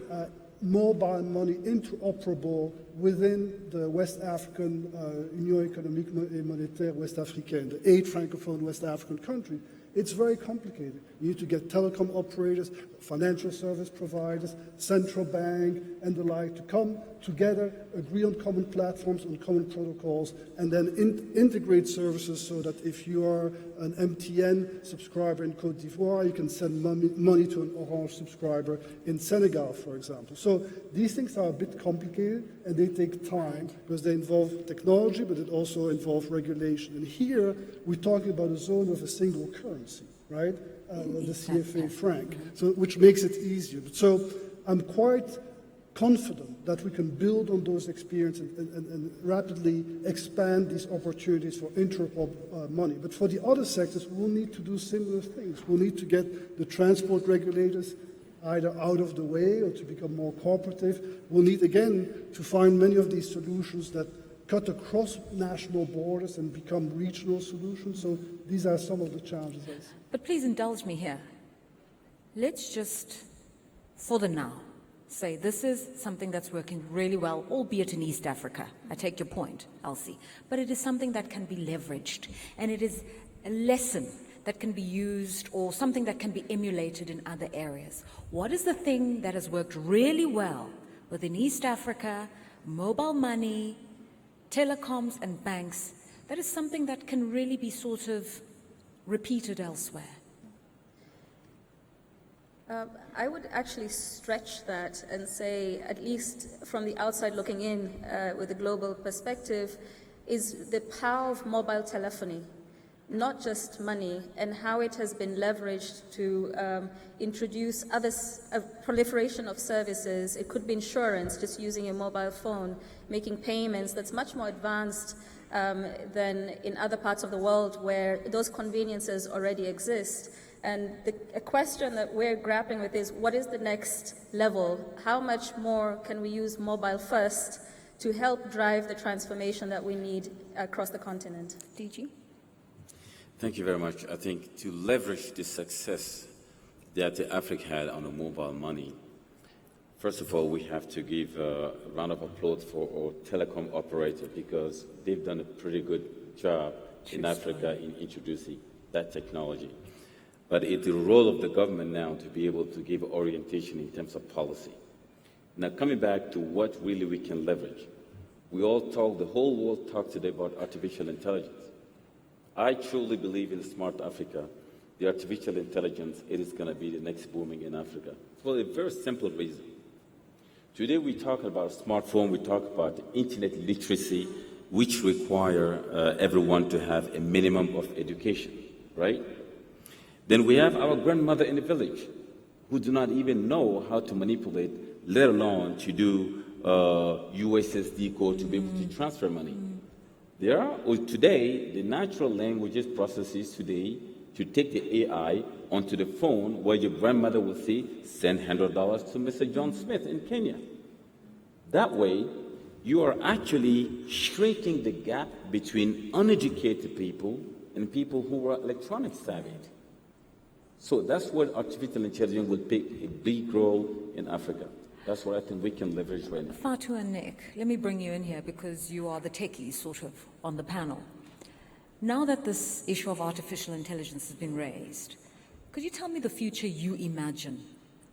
mobile money interoperable within the West African Union économique et monétaire West Africaine, the 8 Francophone West African countries. It's very complicated. You need to get telecom operators, financial service providers, central bank, and the like to come together, agree on common platforms, on common protocols, and then integrate services so that if you are an MTN subscriber in Côte d'Ivoire, you can send money to an Orange subscriber in Senegal, for example. So these things are a bit complicated, and they take time because they involve technology, but it also involves regulation. And here, we're talking about a zone with a single currency, right? The CFA franc, so, which makes it easier. So I'm quite confident that we can build on those experiences and rapidly expand these opportunities for interoperable money. But for the other sectors, we'll need to do similar things. We'll need to get the transport regulators either out of the way or to become more cooperative. We'll need, again, to find many of these solutions that cut across national borders and become regional solutions. So these are some of the challenges I see. But please indulge me here. Let's just, for the now, say this is something that's working really well, albeit in East Africa. I take your point, Elsie. But it is something that can be leveraged, and it is a lesson that can be used or something that can be emulated in other areas. What is the thing that has worked really well within East Africa, mobile money, telecoms and banks, that is something that can really be sort of repeated elsewhere? I would actually stretch that and say, at least from the outside looking in with a global perspective, is the power of mobile telephony, not just money, and how it has been leveraged to introduce a proliferation of services. It could be insurance, just using a mobile phone, making payments that's much more advanced than in other parts of the world where those conveniences already exist. And a question that we're grappling with is, what is the next level? How much more can we use mobile first to help drive the transformation that we need across the continent? DG? Thank you very much. I think to leverage the success that Africa had on the mobile money, first of all, we have to give a round of applause for our telecom operator because they've done a pretty good job in Africa in introducing that technology. But it's the role of the government now to be able to give orientation in terms of policy. Now, coming back to what really we can leverage, we all talk, the whole world talks today about artificial intelligence. I truly believe in Smart Africa. The artificial intelligence, it is going to be the next booming in Africa. For a very simple reason. Today we talk about smartphone, we talk about internet literacy, which require everyone to have a minimum of education, right? Then we have our grandmother in the village who do not even know how to manipulate, let alone to do USSD code to be able to transfer money. There are, today, the natural languages processes today to take the AI onto the phone where your grandmother will say, send $100 to Mr. John Smith in Kenya. That way, you are actually shrinking the gap between uneducated people and people who are electronic savvy. So that's where artificial intelligence will play a big role in Africa. That's what I think we can leverage right now. Fatu and Nick, let me bring you in here because you are the techies sort of on the panel. Now that this issue of artificial intelligence has been raised, could you tell me the future you imagine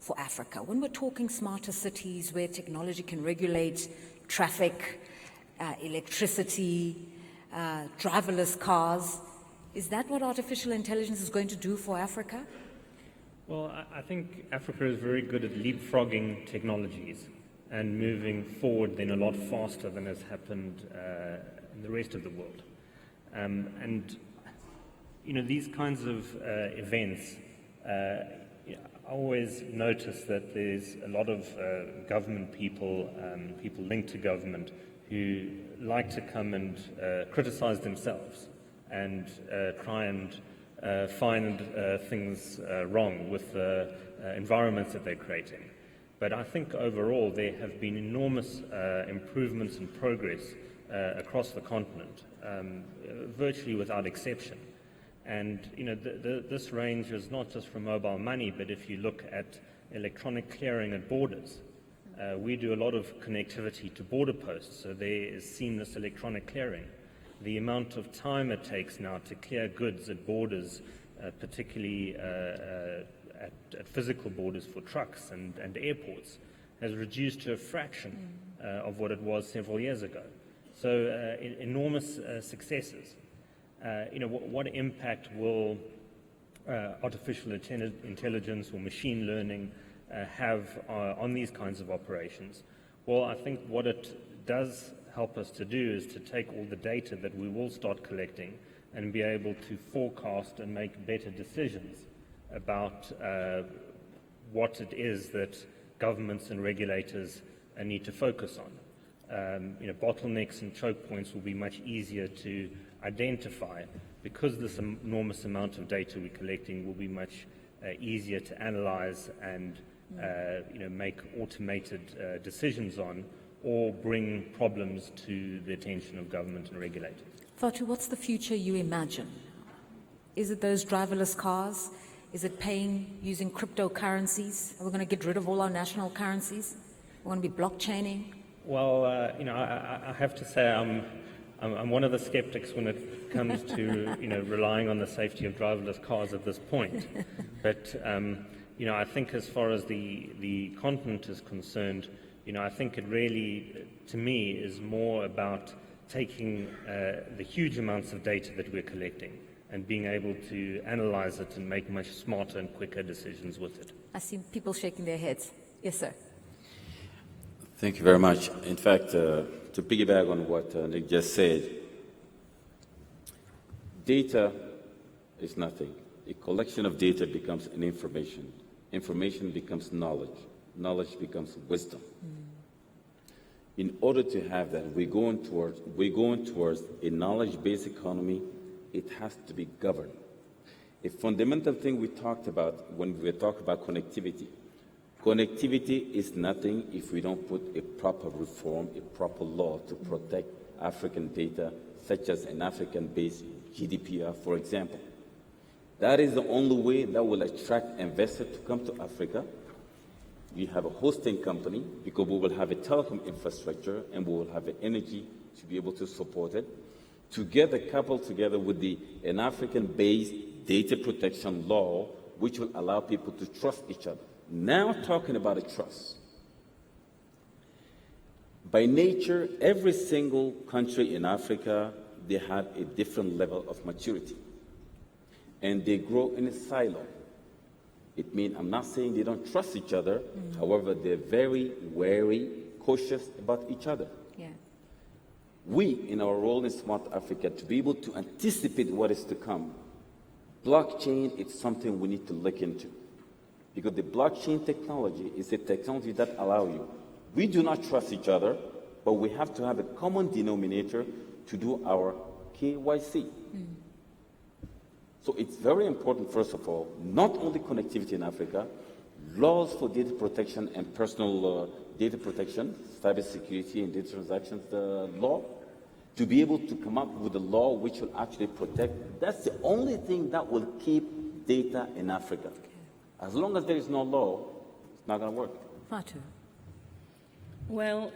for Africa? When we're talking smarter cities where technology can regulate traffic, electricity, driverless cars, is that what artificial intelligence is going to do for Africa? Well, I think Africa is very good at leapfrogging technologies and moving forward then a lot faster than has happened in the rest of the world. And, you know, these kinds of events, I always notice that there's a lot of government people, people linked to government, who like to come and criticize themselves and try and find things wrong with the environments that they're creating. But I think overall there have been enormous improvements and progress across the continent, virtually without exception. And you know, this range is not just from mobile money, but if you look at electronic clearing at borders, We do a lot of connectivity to border posts, so there is seamless electronic clearing. The amount of time it takes now to clear goods at borders, particularly at physical borders for trucks and airports, has reduced to a fraction of what it was several years ago. So enormous successes. What impact will artificial intelligence or machine learning have on these kinds of operations? Well, I think what it does help us to do is to take all the data that we will start collecting and be able to forecast and make better decisions about what it is that governments and regulators need to focus on. Bottlenecks and choke points will be much easier to identify because this enormous amount of data we're collecting will be much easier to analyze and make automated decisions on, or bring problems to the attention of government and regulators. Fatu, what's the future you imagine? Is it those driverless cars? Is it paying using cryptocurrencies? Are we going to get rid of all our national currencies? We're going to be blockchaining? Well, I have to say I'm one of the skeptics when it comes to relying on the safety of driverless cars at this point. But I think as far as the continent is concerned, I think it really, to me, is more about taking the huge amounts of data that we're collecting and being able to analyze it and make much smarter and quicker decisions with it. I see people shaking their heads. Yes, sir. Thank you very much. In fact, to piggyback on what Nick just said, data is nothing. A collection of data becomes an information. Information becomes knowledge. Knowledge becomes wisdom. In order to have that, we're going towards a knowledge-based economy. It has to be governed. A fundamental thing we talked about when we talk about connectivity. Connectivity is nothing if we don't put a proper reform, a proper law to protect African data, such as an African-based GDPR, for example. That is the only way that will attract investors to come to Africa. We have a hosting company because we will have a telecom infrastructure and we will have the energy to be able to support it. Together, coupled together with an African-based data protection law, which will allow people to trust each other. Now talking about a trust. By nature, every single country in Africa, they have a different level of maturity. And they grow in a silo. It means, I'm not saying they don't trust each other, however, they're very wary, cautious about each other. Yeah. We, in our role in Smart Africa, to be able to anticipate what is to come, blockchain is something we need to look into. Because the blockchain technology is a technology that allows you. We do not trust each other, but we have to have a common denominator to do our KYC. So it's very important, first of all, not only connectivity in Africa, laws for data protection and personal data protection, cybersecurity and data transactions law, to be able to come up with a law which will actually protect. That's the only thing that will keep data in Africa. As long as there is no law, it's not going to work. Fatu. Well,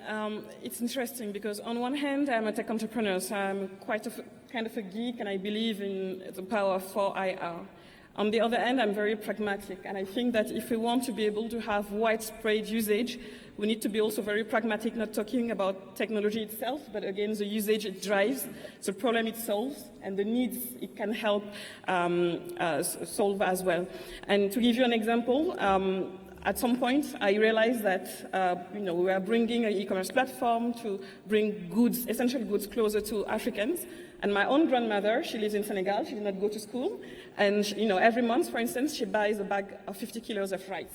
it's interesting because on one hand, I'm a tech entrepreneur, so I'm quite kind of a geek, and I believe in the power of 4IR. On the other hand, I'm very pragmatic, and I think that if we want to be able to have widespread usage, we need to be also very pragmatic, not talking about technology itself, but again, the usage it drives, the problem it solves, and the needs it can help solve as well. And to give you an example, at some point, I realized that we were bringing an e-commerce platform to bring goods, essential goods, closer to Africans. And my own grandmother, she lives in Senegal. She did not go to school, and every month, for instance, she buys a bag of 50 kilos of rice.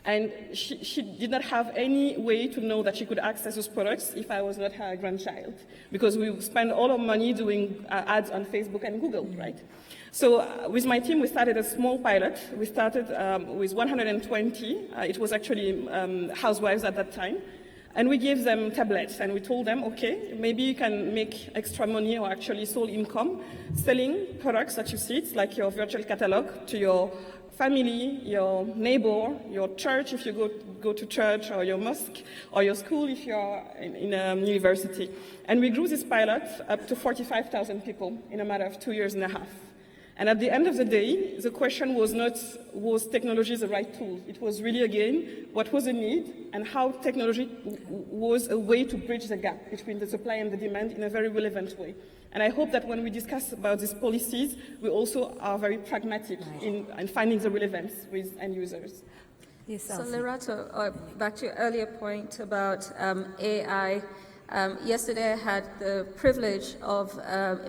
And she did not have any way to know that she could access those products if I was not her grandchild, because we spend all our money doing ads on Facebook and Google, right? So with my team, we started a small pilot. We started with 120. It was actually housewives at that time. And we gave them tablets, and we told them, okay, maybe you can make extra money or actually sole income selling products that you see, it's like your virtual catalog, to your family, your neighbor, your church if you go to church, or your mosque, or your school if you're in a university. And we grew this pilot up to 45,000 people in a matter of 2.5 years. And at the end of the day, the question was not, was technology the right tool? It was really, again, what was the need and how technology was a way to bridge the gap between the supply and the demand in a very relevant way. And I hope that when we discuss about these policies, we also are very pragmatic in finding the relevance with end users. Yes, so Lerato, back to your earlier point about AI. Yesterday I had the privilege of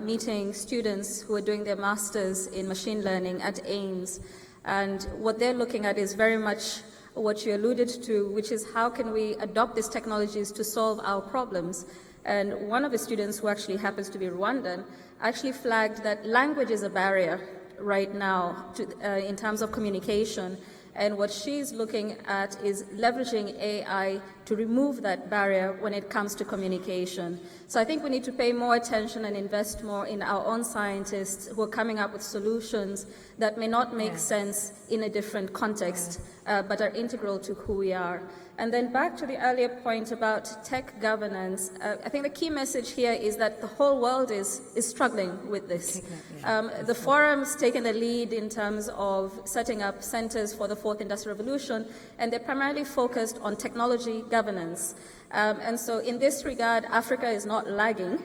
meeting students who are doing their masters in machine learning at Ames, and what they're looking at is very much what you alluded to, which is how can we adopt these technologies to solve our problems. And one of the students, who actually happens to be Rwandan, actually flagged that language is a barrier right now in terms of communication. And what she's looking at is leveraging AI to remove that barrier when it comes to communication. So I think we need to pay more attention and invest more in our own scientists who are coming up with solutions that may not make sense in a different context, but are integral to who we are. And then back to the earlier point about tech governance, I think the key message here is that the whole world is struggling with this. The forum's taken the lead in terms of setting up centers for the fourth industrial revolution, and they're primarily focused on technology governance. And so in this regard, Africa is not lagging.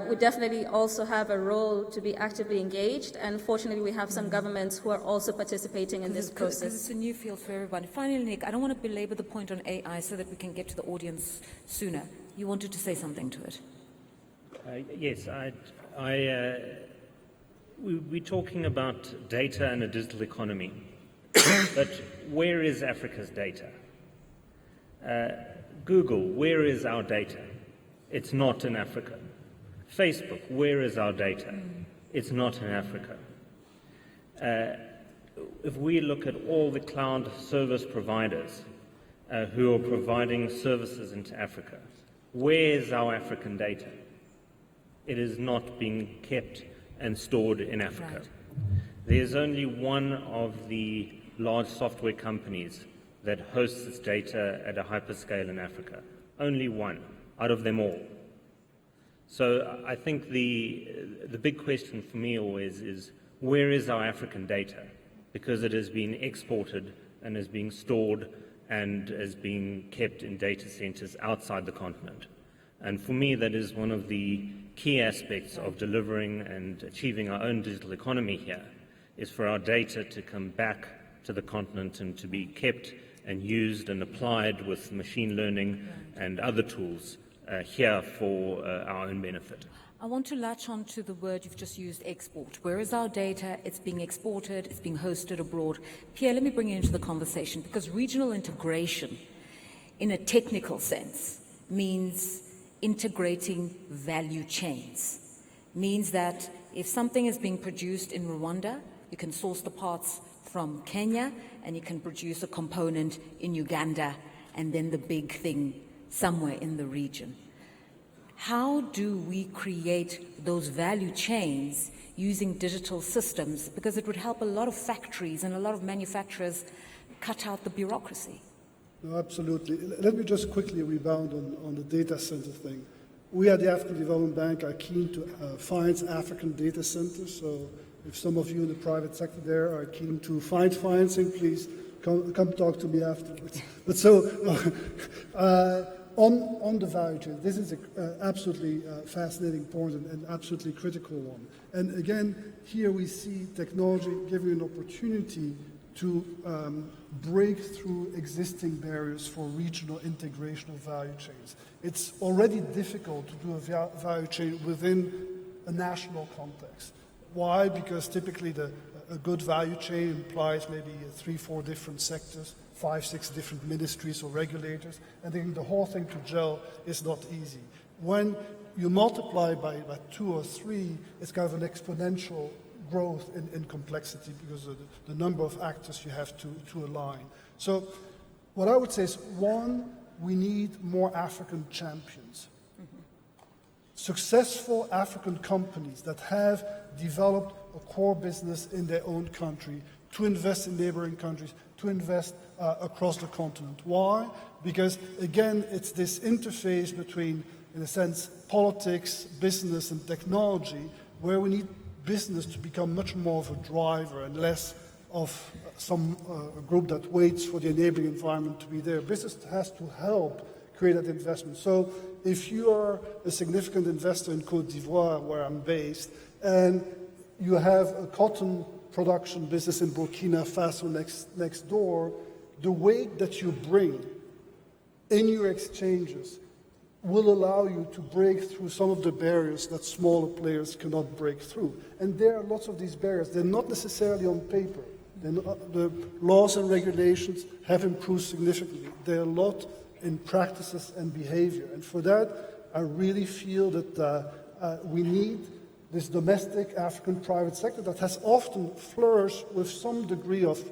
We definitely also have a role to be actively engaged, and fortunately we have some governments who are also participating in this process. Because it's a new field for everybody. Finally, Nick, I don't want to belabor the point on AI so that we can get to the audience sooner. You wanted to say something to it. Yes, we're talking about data and a digital economy, but where is Africa's data? Google, where is our data? It's not in Africa. Facebook, where is our data? It's not in Africa. If we look at all the cloud service providers who are providing services into Africa, where is our African data? It is not being kept and stored in Africa. Right. There's only one of the large software companies that hosts its data at a hyperscale in Africa. Only one out of them all. So I think the big question for me always is, where is our African data? Because it has been exported and is being stored and is being kept in data centers outside the continent. And for me, that is one of the key aspects of delivering and achieving our own digital economy here, is for our data to come back to the continent and to be kept and used and applied with machine learning and other tools here for our own benefit. I want to latch on to the word you've just used, export. Where is our data? It's being exported, it's being hosted abroad. Pierre, let me bring you into the conversation, because regional integration, in a technical sense, means integrating value chains. Means that if something is being produced in Rwanda, you can source the parts from Kenya, and you can produce a component in Uganda, and then the big thing somewhere in the region. How do we create those value chains using digital systems? Because it would help a lot of factories and a lot of manufacturers cut out the bureaucracy. No, absolutely. Let me just quickly rebound on the data center thing. We at the African Development Bank are keen to finance African data centers. So if some of you in the private sector there are keen to find financing, please come talk to me afterwards. But so, on the value chain, this is an absolutely fascinating point and absolutely critical one. And again, here we see technology giving an opportunity to break through existing barriers for regional integration of value chains. It's already difficult to do a value chain within a national context. Why? Because typically a good value chain implies maybe 3-4 different sectors, 5-6 different ministries or regulators, and then the whole thing to gel is not easy. When you multiply by 2 or 3, it's kind of an exponential growth in complexity because of the number of actors you have to align. So what I would say is, one, we need more African champions. Successful African companies that have developed a core business in their own country to invest in neighboring countries, to invest across the continent. Why? Because, again, it's this interface between, in a sense, politics, business, and technology, where we need business to become much more of a driver and less of some group that waits for the enabling environment to be there. Business has to help create that investment. So if you are a significant investor in Côte d'Ivoire, where I'm based, and you have a cotton production business in Burkina Faso next door, the weight that you bring in your exchanges will allow you to break through some of the barriers that smaller players cannot break through. And there are lots of these barriers. They're not necessarily on paper. The laws and regulations have improved significantly. There are a lot in practices and behavior. And for that, I really feel that we need this domestic African private sector that has often flourished with some degree of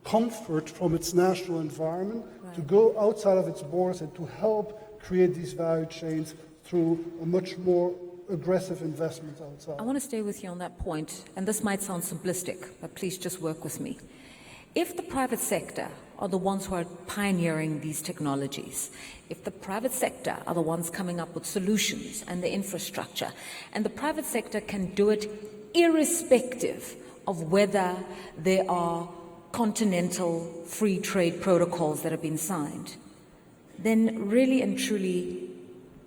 comfort from its national environment to go outside of its borders and to help create these value chains through a much more aggressive investment outside. I want to stay with you on that point, and this might sound simplistic, but please just work with me. If the private sector are the ones who are pioneering these technologies, if the private sector are the ones coming up with solutions and the infrastructure, and the private sector can do it irrespective of whether there are continental free trade protocols that have been signed, then really and truly,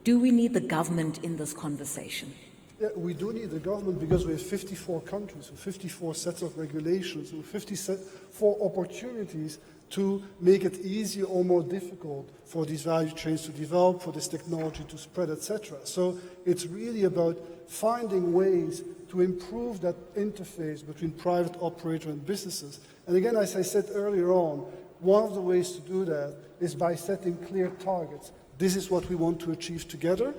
do we need the government in this conversation? Yeah, we do need the government because we have 54 countries, with 54 sets of regulations, with 54 opportunities to make it easier or more difficult for these value chains to develop, for this technology to spread, etc. So it's really about finding ways to improve that interface between private operator and businesses. And again, as I said earlier on, one of the ways to do that is by setting clear targets. This is what we want to achieve together.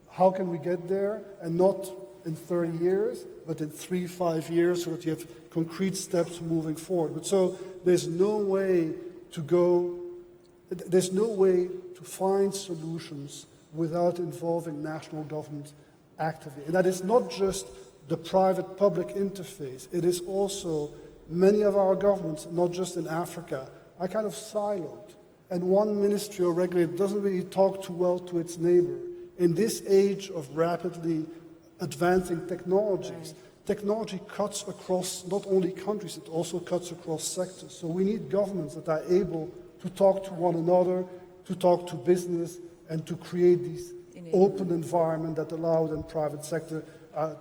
How can we get there? And not in 30 years, but in 3-5 years, so that you have concrete steps moving forward. But so there's no way to find solutions without involving national governments actively. And that is not just the private-public interface. It is also many of our governments, not just in Africa, are kind of siloed. And one ministerial regulator doesn't really talk too well to its neighbor. In this age of rapidly advancing technologies, technology cuts across not only countries, it also cuts across sectors. So we need governments that are able to talk to one another, to talk to business, and to create these open environment that allow the private sector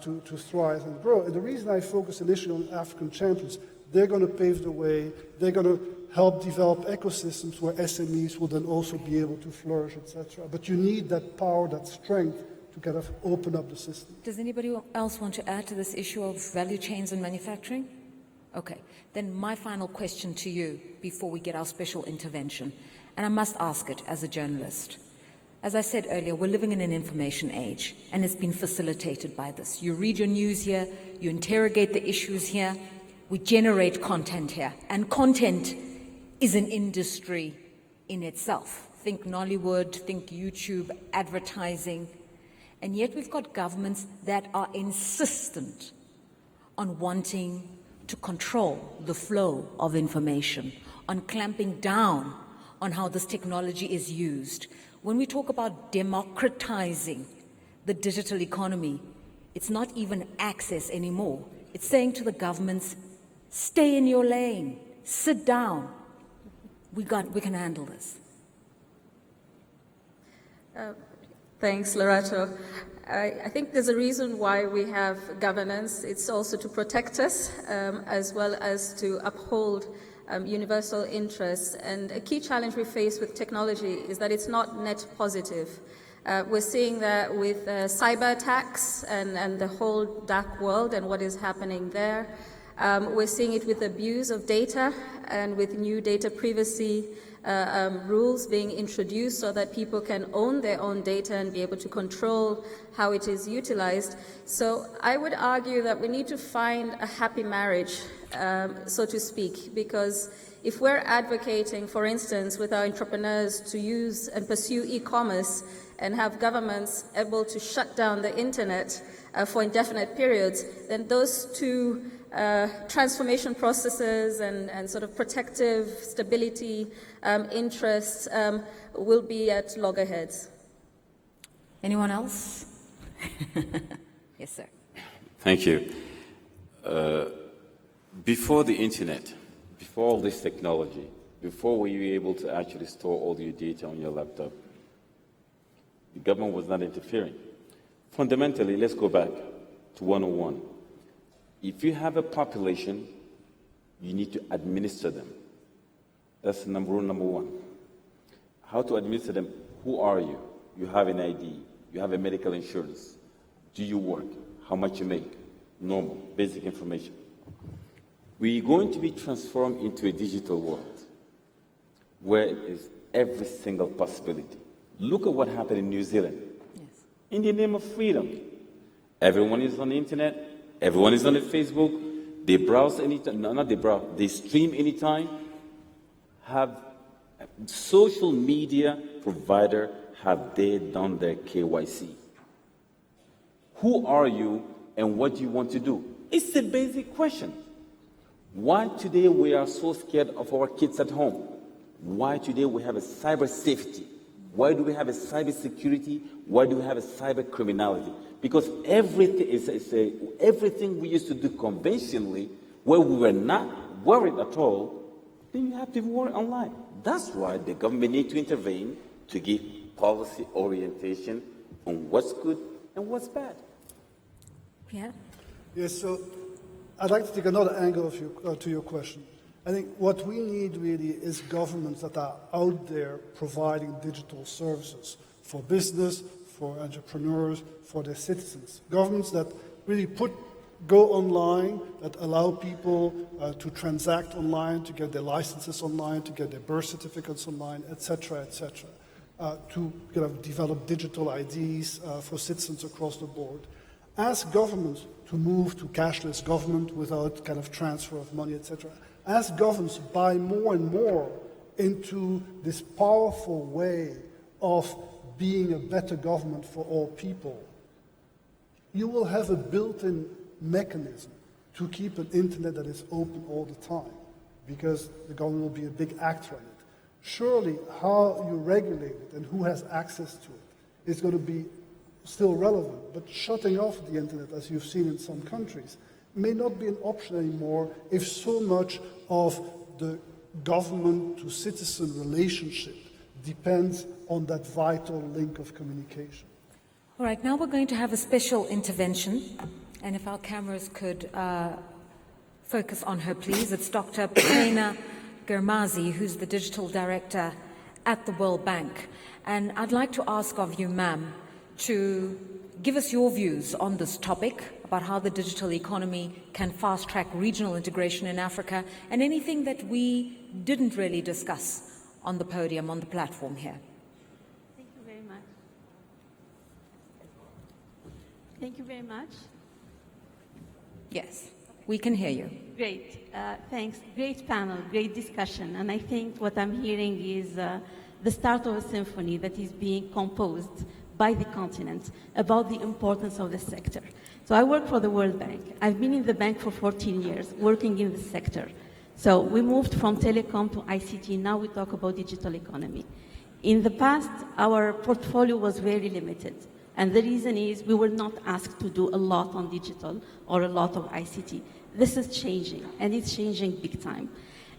to thrive and grow. And the reason I focus initially on African champions, they're going to pave the way, they're going to help develop ecosystems where SMEs will then also be able to flourish, etc. But you need that power, that strength to kind of open up the system. Does anybody else want to add to this issue of value chains and manufacturing? Okay, then my final question to you before we get our special intervention, and I must ask it as a journalist. As I said earlier, we're living in an information age, and it's been facilitated by this. You read your news here, you interrogate the issues here, we generate content here, and content is an industry in itself. Think Nollywood, think YouTube, advertising, and yet we've got governments that are insistent on wanting to control the flow of information, on clamping down on how this technology is used. When we talk about democratizing the digital economy, it's not even access anymore. It's saying to the governments, stay in your lane, sit down. We can handle this. Thanks, Lorato. I think there's a reason why we have governance. It's also to protect us, as well as to uphold universal interests. And a key challenge we face with technology is that it's not net positive. We're seeing that with cyber attacks and the whole dark world and what is happening there. We're seeing it with abuse of data and with new data privacy rules being introduced so that people can own their own data and be able to control how it is utilized. So I would argue that we need to find a happy marriage, so to speak, because if we're advocating, for instance, with our entrepreneurs to use and pursue e-commerce and have governments able to shut down the internet for indefinite periods, then those two transformation processes and sort of protective stability interests will be at loggerheads. Anyone else? Yes, sir. Thank you. Before the internet, before all this technology, before we were able to actually store all your data on your laptop, the government was not interfering. Fundamentally, let's go back to 101. If you have a population, you need to administer them. That's rule number one. How to administer them? Who are you? You have an ID. You have a medical insurance. Do you work? How much you make? Normal, basic information. We're going to be transformed into a digital world where it is every single possibility. Look at what happened in New Zealand. Yes. In the name of freedom. Everyone is on the internet. Everyone is on the Facebook. They browse anytime. No, not they browse. They stream anytime. Have social media provider, have they done their KYC? Who are you and what do you want to do? It's a basic question. Why today we are so scared of our kids at home? Why today we have a cyber safety? Why do we have a cyber security? Why do we have a cyber criminality? Because everything we used to do conventionally, where we were not worried at all, then you have to worry online. That's why the government needs to intervene to give policy orientation on what's good and what's bad. Yeah. Yes, so I'd like to take another angle to your question. I think what we need really is governments that are out there providing digital services for business, for entrepreneurs, for their citizens. Governments that really go online, that allow people to transact online, to get their licenses online, to get their birth certificates online, etc., etc., to kind of develop digital IDs for citizens across the board. Ask governments to move to cashless government without kind of transfer of money, etc. As governments buy more and more into this powerful way of being a better government for all people, you will have a built-in mechanism to keep an internet that is open all the time, because the government will be a big actor in it. Surely how you regulate it and who has access to it is going to be still relevant, but shutting off the internet, as you've seen in some countries, may not be an option anymore if so much of the government-to-citizen relationship depends on that vital link of communication. All right, now we're going to have a special intervention, and if our cameras could focus on her, please. It's Dr. Prerna Girmazi, who's the digital director at the World Bank. And I'd like to ask of you, ma'am, to give us your views on this topic about how the digital economy can fast-track regional integration in Africa, and anything that we didn't really discuss on the podium, on the platform here. Thank you very much. Thank you very much. Yes, we can hear you. Great. Thanks. Great panel, great discussion. And I think what I'm hearing is the start of a symphony that is being composed by the continent about the importance of the sector. So I work for the World Bank. I've been in the bank for 14 years, working in the sector. So we moved from telecom to ICT. Now we talk about digital economy. In the past, our portfolio was very limited. And the reason is we were not asked to do a lot on digital or a lot of ICT. This is changing, and it's changing big time.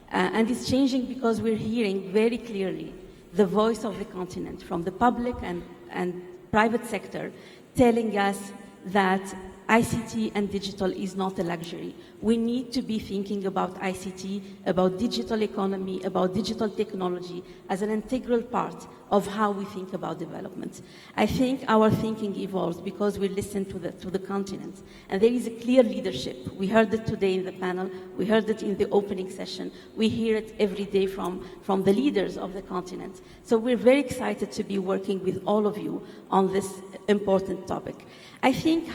And it's changing because we're hearing very clearly the voice of the continent from the public and private sector telling us that ICT and digital is not a luxury. We need to be thinking about ICT, about digital economy, about digital technology as an integral part of how we think about development. I think our thinking evolves because we listen to the continent. And there is a clear leadership. We heard it today in the panel. We heard it in the opening session. We hear it every day from the leaders of the continent. So we're very excited to be working with all of you on this important topic. I think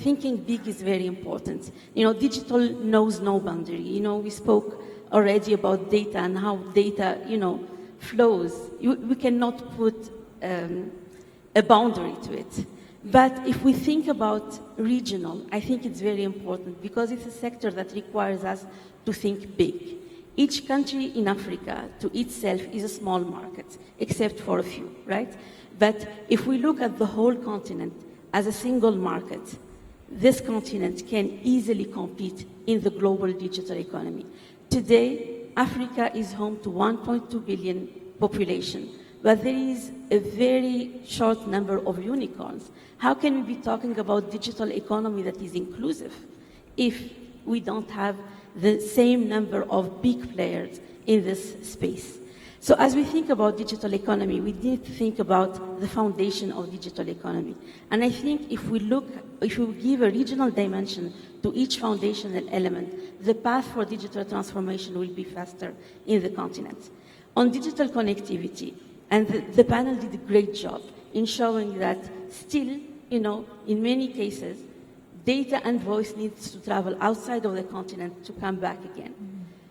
thinking big is very important. You know, digital knows no boundary. You know, we spoke already about data and how data, flows. We cannot put a boundary to it. But if we think about regional, I think it's very important because it's a sector that requires us to think big. Each country in Africa to itself is a small market, except for a few, right? But if we look at the whole continent as a single market, this continent can easily compete in the global digital economy. Today, Africa is home to 1.2 billion population, but there is a very short number of unicorns. How can we be talking about digital economy that is inclusive if we don't have the same number of big players in this space? So as we think about digital economy, we need to think about the foundation of digital economy. And I think if we give a regional dimension to each foundational element, the path for digital transformation will be faster in the continent. On digital connectivity, and the panel did a great job in showing that still, in many cases, data and voice needs to travel outside of the continent to come back again.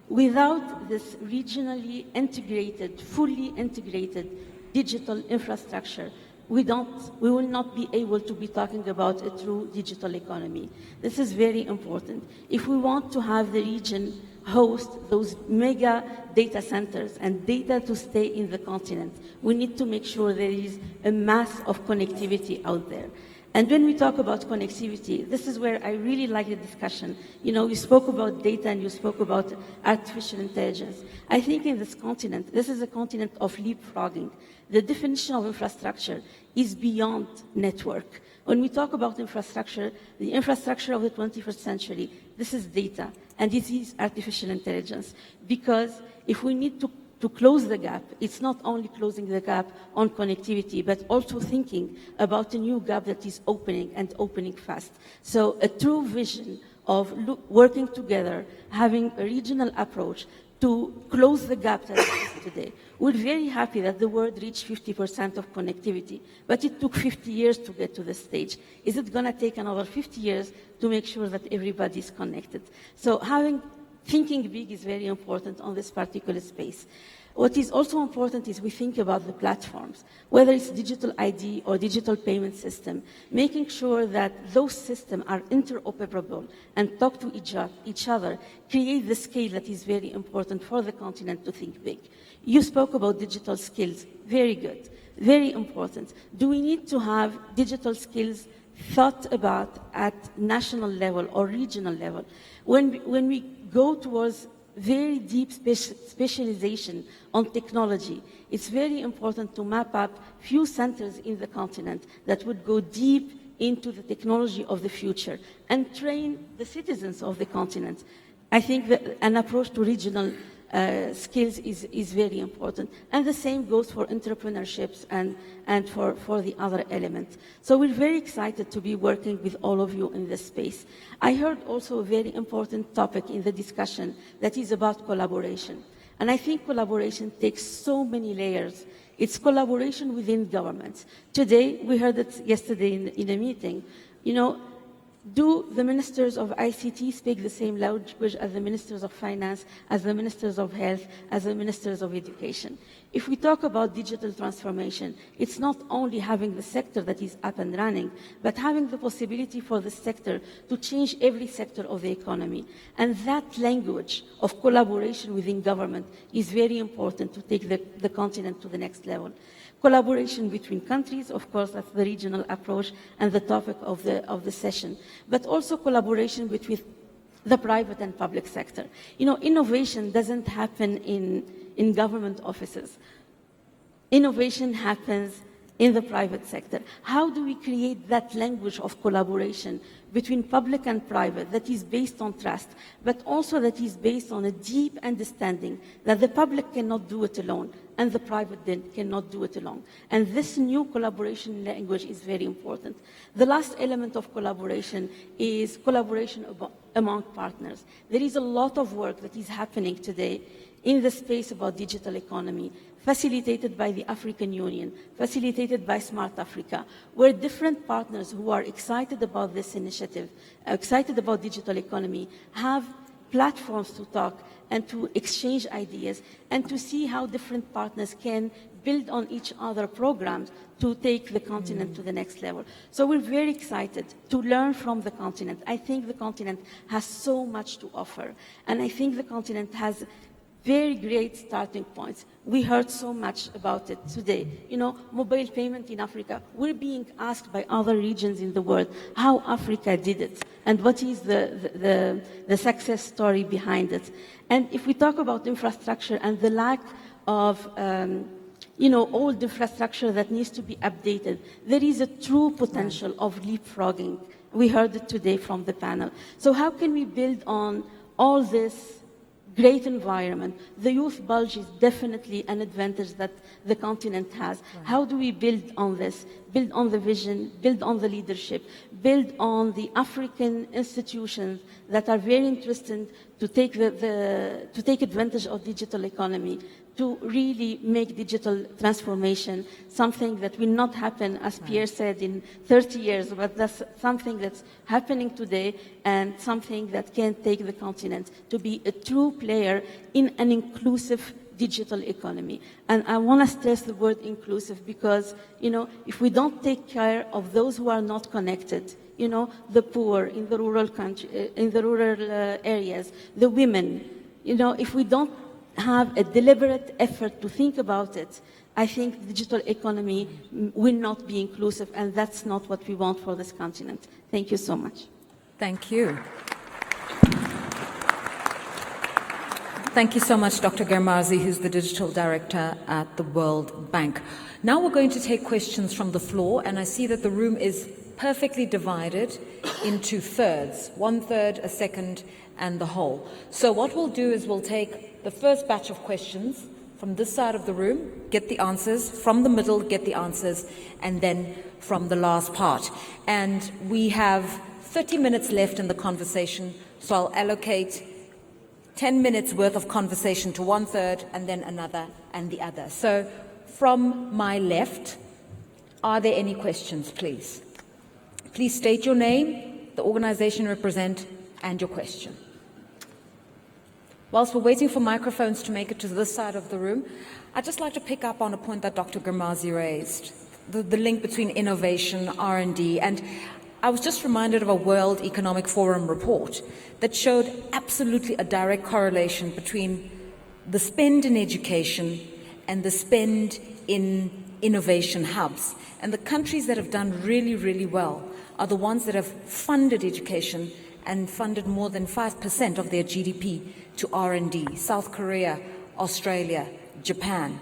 Without this regionally integrated, fully integrated digital infrastructure, we will not be able to be talking about a true digital economy. This is very important. If we want to have the region host those mega data centers and data to stay in the continent, we need to make sure there is a mass of connectivity out there. And when we talk about connectivity, this is where I really like the discussion. You spoke about data and you spoke about artificial intelligence. I think in this continent, this is a continent of leapfrogging. The definition of infrastructure is beyond network. When we talk about infrastructure, the infrastructure of the 21st century, this is data and this is artificial intelligence. Because if we need to close the gap, it's not only closing the gap on connectivity, but also thinking about a new gap that is opening and opening fast. So a true vision of working together, having a regional approach to close the gap that exists today. We're very happy that the world reached 50% of connectivity, but it took 50 years to get to this stage. Is it going to take another 50 years to make sure that everybody is connected? So thinking big is very important on this particular space. What is also important is we think about the platforms, whether it's digital ID or digital payment system, making sure that those systems are interoperable and talk to each other, create the scale that is very important for the continent to think big. You spoke about digital skills. Very good. Very important. Do we need to have digital skills thought about at national level or regional level? When we go towards very deep specialization on technology, it's very important to map up few centers in the continent that would go deep into the technology of the future and train the citizens of the continent. I think that an approach to regional skills is very important. And the same goes for entrepreneurships and for the other elements. So we're very excited to be working with all of you in this space. I heard also a very important topic in the discussion that is about collaboration. And I think collaboration takes so many layers. It's collaboration within governments. Today, we heard it yesterday in a meeting, do the ministers of ICT speak the same language as the ministers of finance, as the ministers of health, as the ministers of education? If we talk about digital transformation, it's not only having the sector that is up and running, but having the possibility for the sector to change every sector of the economy. And that language of collaboration within government is very important to take the continent to the next level. Collaboration between countries, of course, that's the regional approach and the topic of the session, but also collaboration between the private and public sector. Innovation doesn't happen in government offices. Innovation happens in the private sector. How do we create that language of collaboration between public and private that is based on trust, but also that is based on a deep understanding that the public cannot do it alone and the private then cannot do it alone. And this new collaboration language is very important. The last element of collaboration is collaboration among partners. There is a lot of work that is happening today in the space about digital economy, facilitated by the African Union, facilitated by Smart Africa, where different partners who are excited about this initiative, excited about digital economy, have platforms to talk and to exchange ideas and to see how different partners can build on each other programs to take the continent to the next level. So we're very excited to learn from the continent. I think the continent has so much to offer, and I think the continent has very great starting points. We heard so much about it today. You know, mobile payment in Africa, we're being asked by other regions in the world how Africa did it and what is the success story behind it. And if we talk about infrastructure and the lack of old infrastructure that needs to be updated, there is a true potential of leapfrogging. We heard it today from the panel. So how can we build on all this great environment? The youth bulge is definitely an advantage that the continent has. Right. How do we build on this? Build on the vision, build on the leadership, build on the African institutions that are very interested to take to take advantage of digital economy, to really make digital transformation something that will not happen, as Pierre said, in 30 years, but that's something that's happening today and something that can take the continent to be a true player in an inclusive digital economy. And I want to stress the word inclusive because, if we don't take care of those who are not connected, the poor in the rural areas, the women, if we don't have a deliberate effort to think about it, I think the digital economy will not be inclusive, and that's not what we want for this continent. Thank you so much. Thank you. Thank you so much, Dr. Germazi, who's the Digital Director at the World Bank. Now we're going to take questions from the floor, and I see that the room is perfectly divided into thirds, 1/3, a second, and the whole. So what we'll do is we'll take the first batch of questions from this side of the room, get the answers, from the middle, get the answers, and then from the last part. And we have 30 minutes left in the conversation, so I'll allocate 10 minutes worth of conversation to 1/3 and then another and the other. So from my left, are there any questions, please? Please state your name, the organization you represent, and your question. Whilst we're waiting for microphones to make it to this side of the room, I'd just like to pick up on a point that Dr. Germazi raised, the link between innovation, R&D, and I was just reminded of a World Economic Forum report that showed absolutely a direct correlation between the spend in education and the spend in innovation hubs. And the countries that have done really, really well are the ones that have funded education and funded more than 5% of their GDP to R&D, South Korea, Australia, Japan.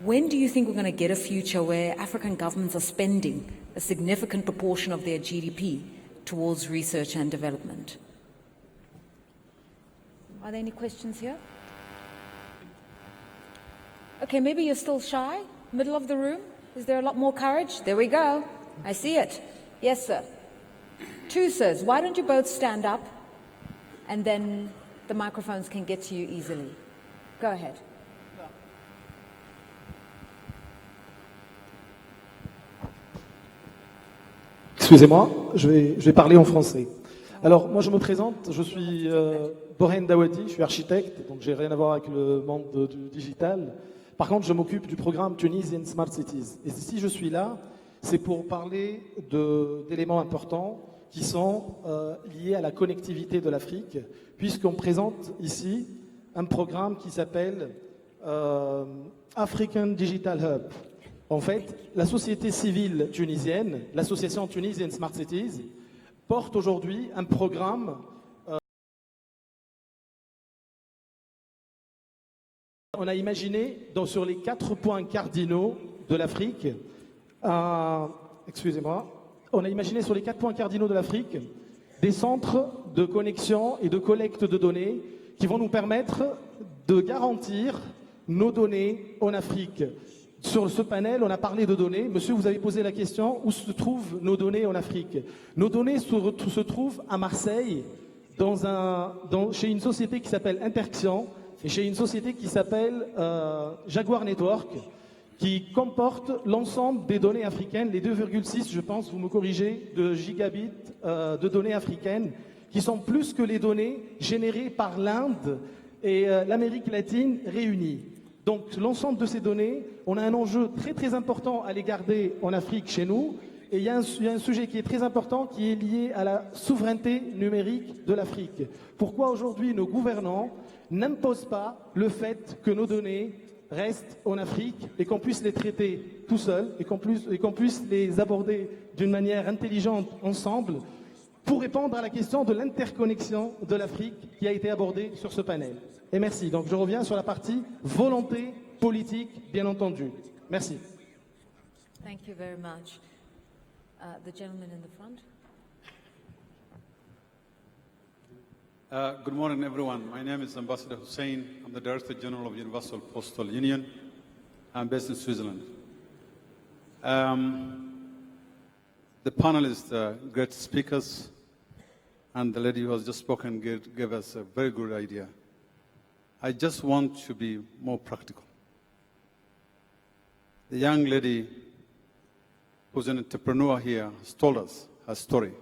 When do you think we're going to get a future where African governments are spending a significant proportion of their GDP towards research and development? Are there any questions here? Okay, maybe you're still shy, middle of the room. Is there a lot more courage? There we go. I see it. Yes, sir. Two sirs. Why don't you both stand up and then the microphones can get to you easily. Go ahead. Excusez-moi, je vais parler en français. Alors, moi je me présente, je suis Borhen Dawadi, je suis architecte, donc j'ai rien à voir avec le monde du digital. Par contre, je m'occupe du programme Tunisian Smart Cities. Et si je suis là, c'est pour parler d'éléments importants qui sont liés à la connectivité de l'Afrique, puisqu'on présente ici un programme qui s'appelle African Digital Hub. En fait, la société civile tunisienne, l'association Tunisian Smart Cities, porte aujourd'hui un programme on a imaginé sur les 4 points cardinaux de l'Afrique, on a imaginé sur les 4 points cardinaux de l'Afrique des centres de connexion et de collecte de données qui vont nous permettre de garantir nos données en Afrique. Sur ce panel, on a parlé de données. Monsieur, vous avez posé la question, où se trouvent nos données en Afrique? Nos données se trouvent à Marseille, chez une société qui s'appelle Interxion et chez une société qui s'appelle Jaguar Network, qui comporte l'ensemble des données africaines, les 2,6, je pense, vous me corrigez, de gigabits de données africaines, qui sont plus que les données générées par l'Inde et l'Amérique latine réunis. Donc l'ensemble de ces données, on a un enjeu très très important à les garder en Afrique chez nous. Et il y a un sujet qui est très important qui est lié à la souveraineté numérique de l'Afrique. Pourquoi aujourd'hui nos gouvernants n'imposent pas le fait que nos données restent en Afrique et qu'on puisse les traiter tout seul et qu'on puisse les aborder d'une manière intelligente ensemble pour répondre à la question de l'interconnexion de l'Afrique qui a été abordée sur ce panel. Et merci. Donc je reviens sur la partie volonté politique, bien entendu. Merci. Thank you very much. The gentleman in the front. Good morning, everyone. My name is Ambassador Hussein. I'm the Director General of Universal Postal Union. I'm based in Switzerland. The panelists, great speakers, and the lady who has just spoken gave us a very good idea. I just want to be more practical. The young lady who's an entrepreneur here has told us her story.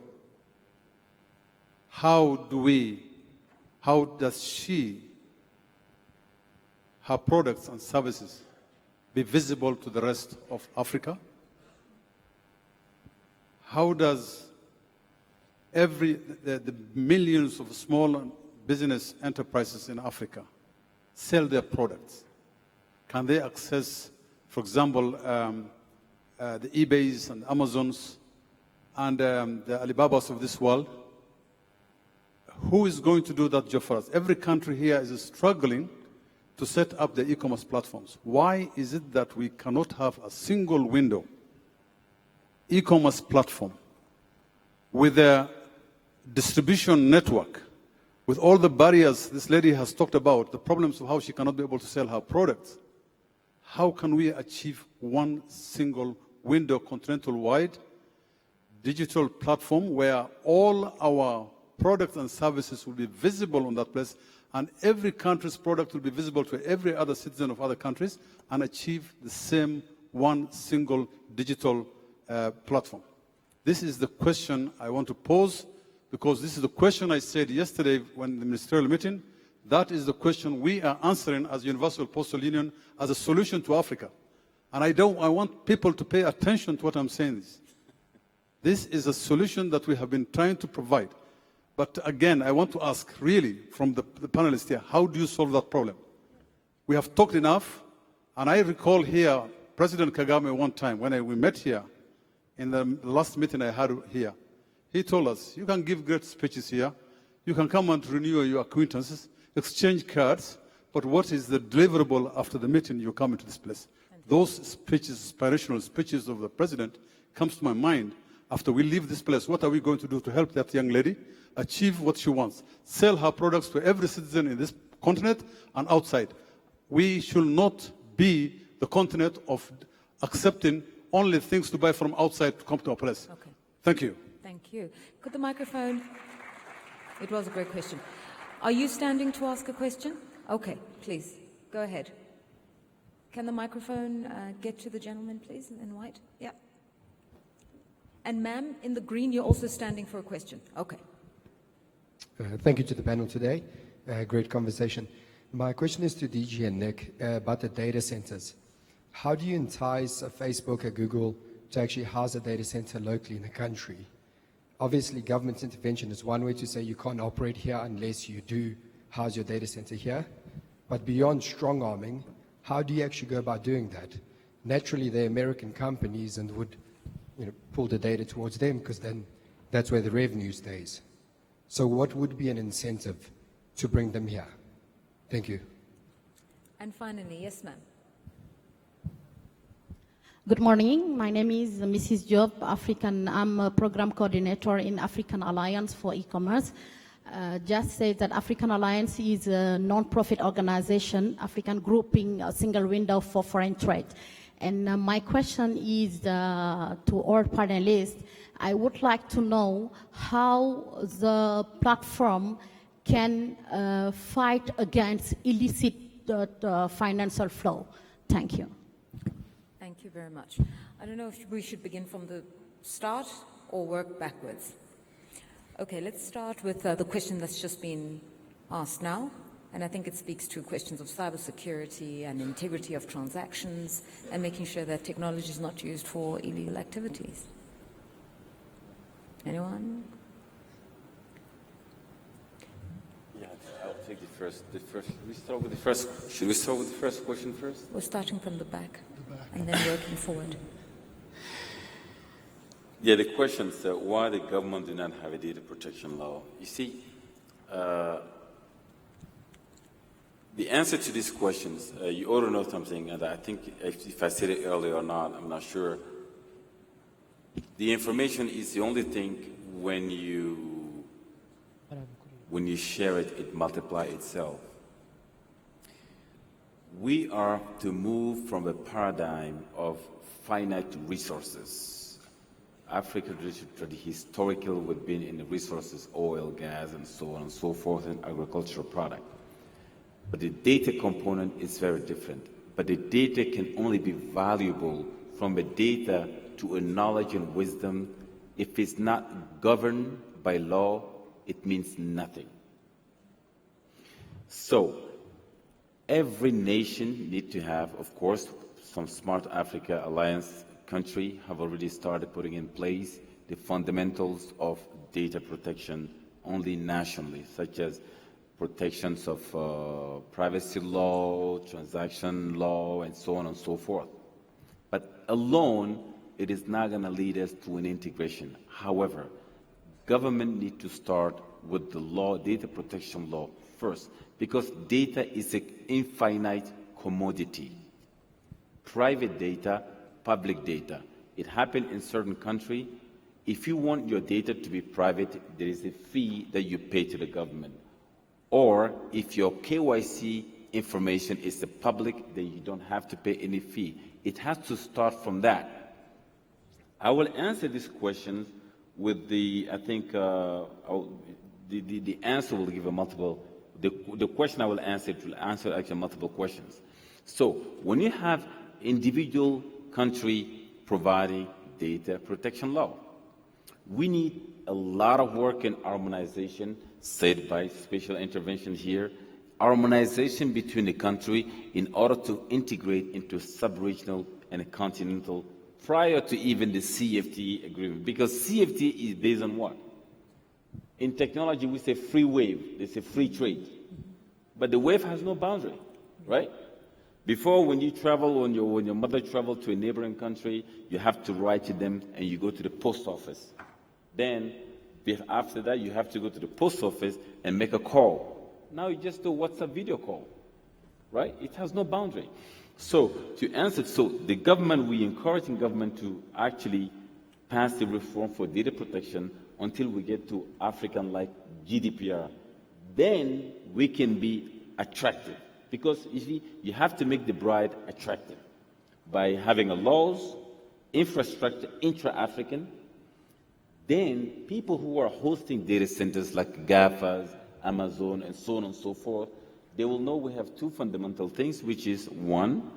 How does she, her products and services, be visible to the rest of Africa? How does the millions of small business enterprises in Africa sell their products? Can they access, for example, the eBays and Amazons and the Alibabas of this world? Who is going to do that job for us? Every country here is struggling to set up the e-commerce platforms. Why is it that we cannot have a single window e-commerce platform with a distribution network, with all the barriers this lady has talked about, the problems of how she cannot be able to sell her products? How can we achieve one single window, continental-wide, digital platform where all our products and services will be visible on that place, and every country's product will be visible to every other citizen of other countries, and achieve the same one single digital platform? This is the question I want to pose, because this is the question I said yesterday when the ministerial meeting. That is the question we are answering as Universal Postal Union as a solution to Africa. And I want people to pay attention to what I'm saying. This is a solution that we have been trying to provide. But again, I want to ask, really, from the panelists here, how do you solve that problem? We have talked enough, and I recall here, President Kagame one time, when we met here, in the last meeting I had here, he told us, you can give great speeches here, you can come and renew your acquaintances, exchange cards, but what is the deliverable after the meeting you come into this place? Those speeches, inspirational speeches of the president, comes to my mind. After we leave this place, what are we going to do to help that young lady achieve what she wants? Sell her products to every citizen in this continent and outside. We should not be the continent of accepting only things to buy from outside to come to our place. Okay. Thank you. Thank you. Could the microphone... It was a great question. Are you standing to ask a question? Okay, please, go ahead. Can the microphone get to the gentleman, please, in white? Yeah. And ma'am, in the green, you're also standing for a question. Okay. Thank you to the panel today. Great conversation. My question is to DG and Nick about the data centers. How do you entice a Facebook or Google to actually house a data center locally in the country? Obviously, government intervention is one way to say you can't operate here unless you do house your data center here. But beyond strong-arming, how do you actually go about doing that? Naturally, they're American companies and would pull the data towards them because then that's where the revenue stays. So what would be an incentive to bring them here? Thank you. And finally, yes, ma'am. Good morning. My name is Mrs. Job, I'm a program coordinator in African Alliance for E-Commerce. Just say that African Alliance is a non-profit organization, African grouping, a single window for foreign trade. And my question is to all panelists. I would like to know how the platform can fight against illicit financial flow. Thank you. Thank you very much. I don't know if we should begin from the start or work backwards. Okay, let's start with the question that's just been asked now. And I think it speaks to questions of cybersecurity and integrity of transactions and making sure that technology is not used for illegal activities. Anyone? Yeah, I'll take the first. Should we start with the first question first? We're starting from the back and then working forward. Yeah, the question is why the government do not have a data protection law. You see, the answer to these questions, you ought to know something, and I think if I said it earlier or not, I'm not sure. The information is the only thing when you share it, it multiplies itself. We are to move from a paradigm of finite resources. Africa historically would be in the resources, oil, gas, and so on and so forth, and agricultural product. But the data component is very different. But the data can only be valuable from a data to a knowledge and wisdom. If it's not governed by law, it means nothing. So every nation needs to have, of course, some Smart Africa Alliance country have already started putting in place the fundamentals of data protection only nationally, such as protections of privacy law, transaction law, and so on and so forth. But alone, it is not going to lead us to an integration. However, government need to start with the law, data protection law first, because data is an infinite commodity. Private data, public data. It happened in certain countries. If you want your data to be private, there is a fee that you pay to the government. Or if your KYC information is the public, then you don't have to pay any fee. It has to start from that. I will answer this question with the, I think, the answer will give a multiple, the question I will answer, it will answer actually multiple questions. So when you have individual country providing data protection law, we need a lot of work in harmonization, said by special intervention here, harmonization between the country in order to integrate into sub-regional and a continental prior to even the CFTA agreement. Because CFTA is based on what? In technology, we say free wave. They say free trade. But the wave has no boundary, right? Before, when you travel, when your mother traveled to a neighboring country, you have to write to them and you go to the post office. Then, after that, you have to go to the post office and make a call. Now you just do WhatsApp video call, right? It has no boundary. So to answer, so the government, we encouraging government to actually pass the reform for data protection until we get to African-like GDPR. Then we can be attractive. Because you see, you have to make the bride attractive by having a laws, infrastructure, intra-African. Then people who are hosting data centers like GAFAs, Amazon, and so on and so forth, they will know we have two fundamental things, which is one,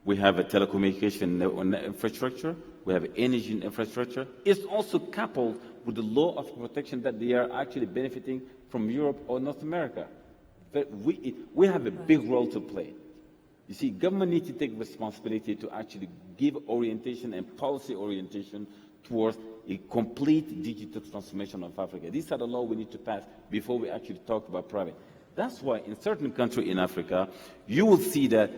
we have a telecommunication infrastructure, we have energy infrastructure. It's also coupled with the law of protection that they are actually benefiting from Europe or North America. But we have a big role to play. You see, government needs to take responsibility to actually give orientation and policy orientation towards a complete digital transformation of Africa. These are the laws we need to pass before we actually talk about private. That's why in certain countries in Africa, you will see that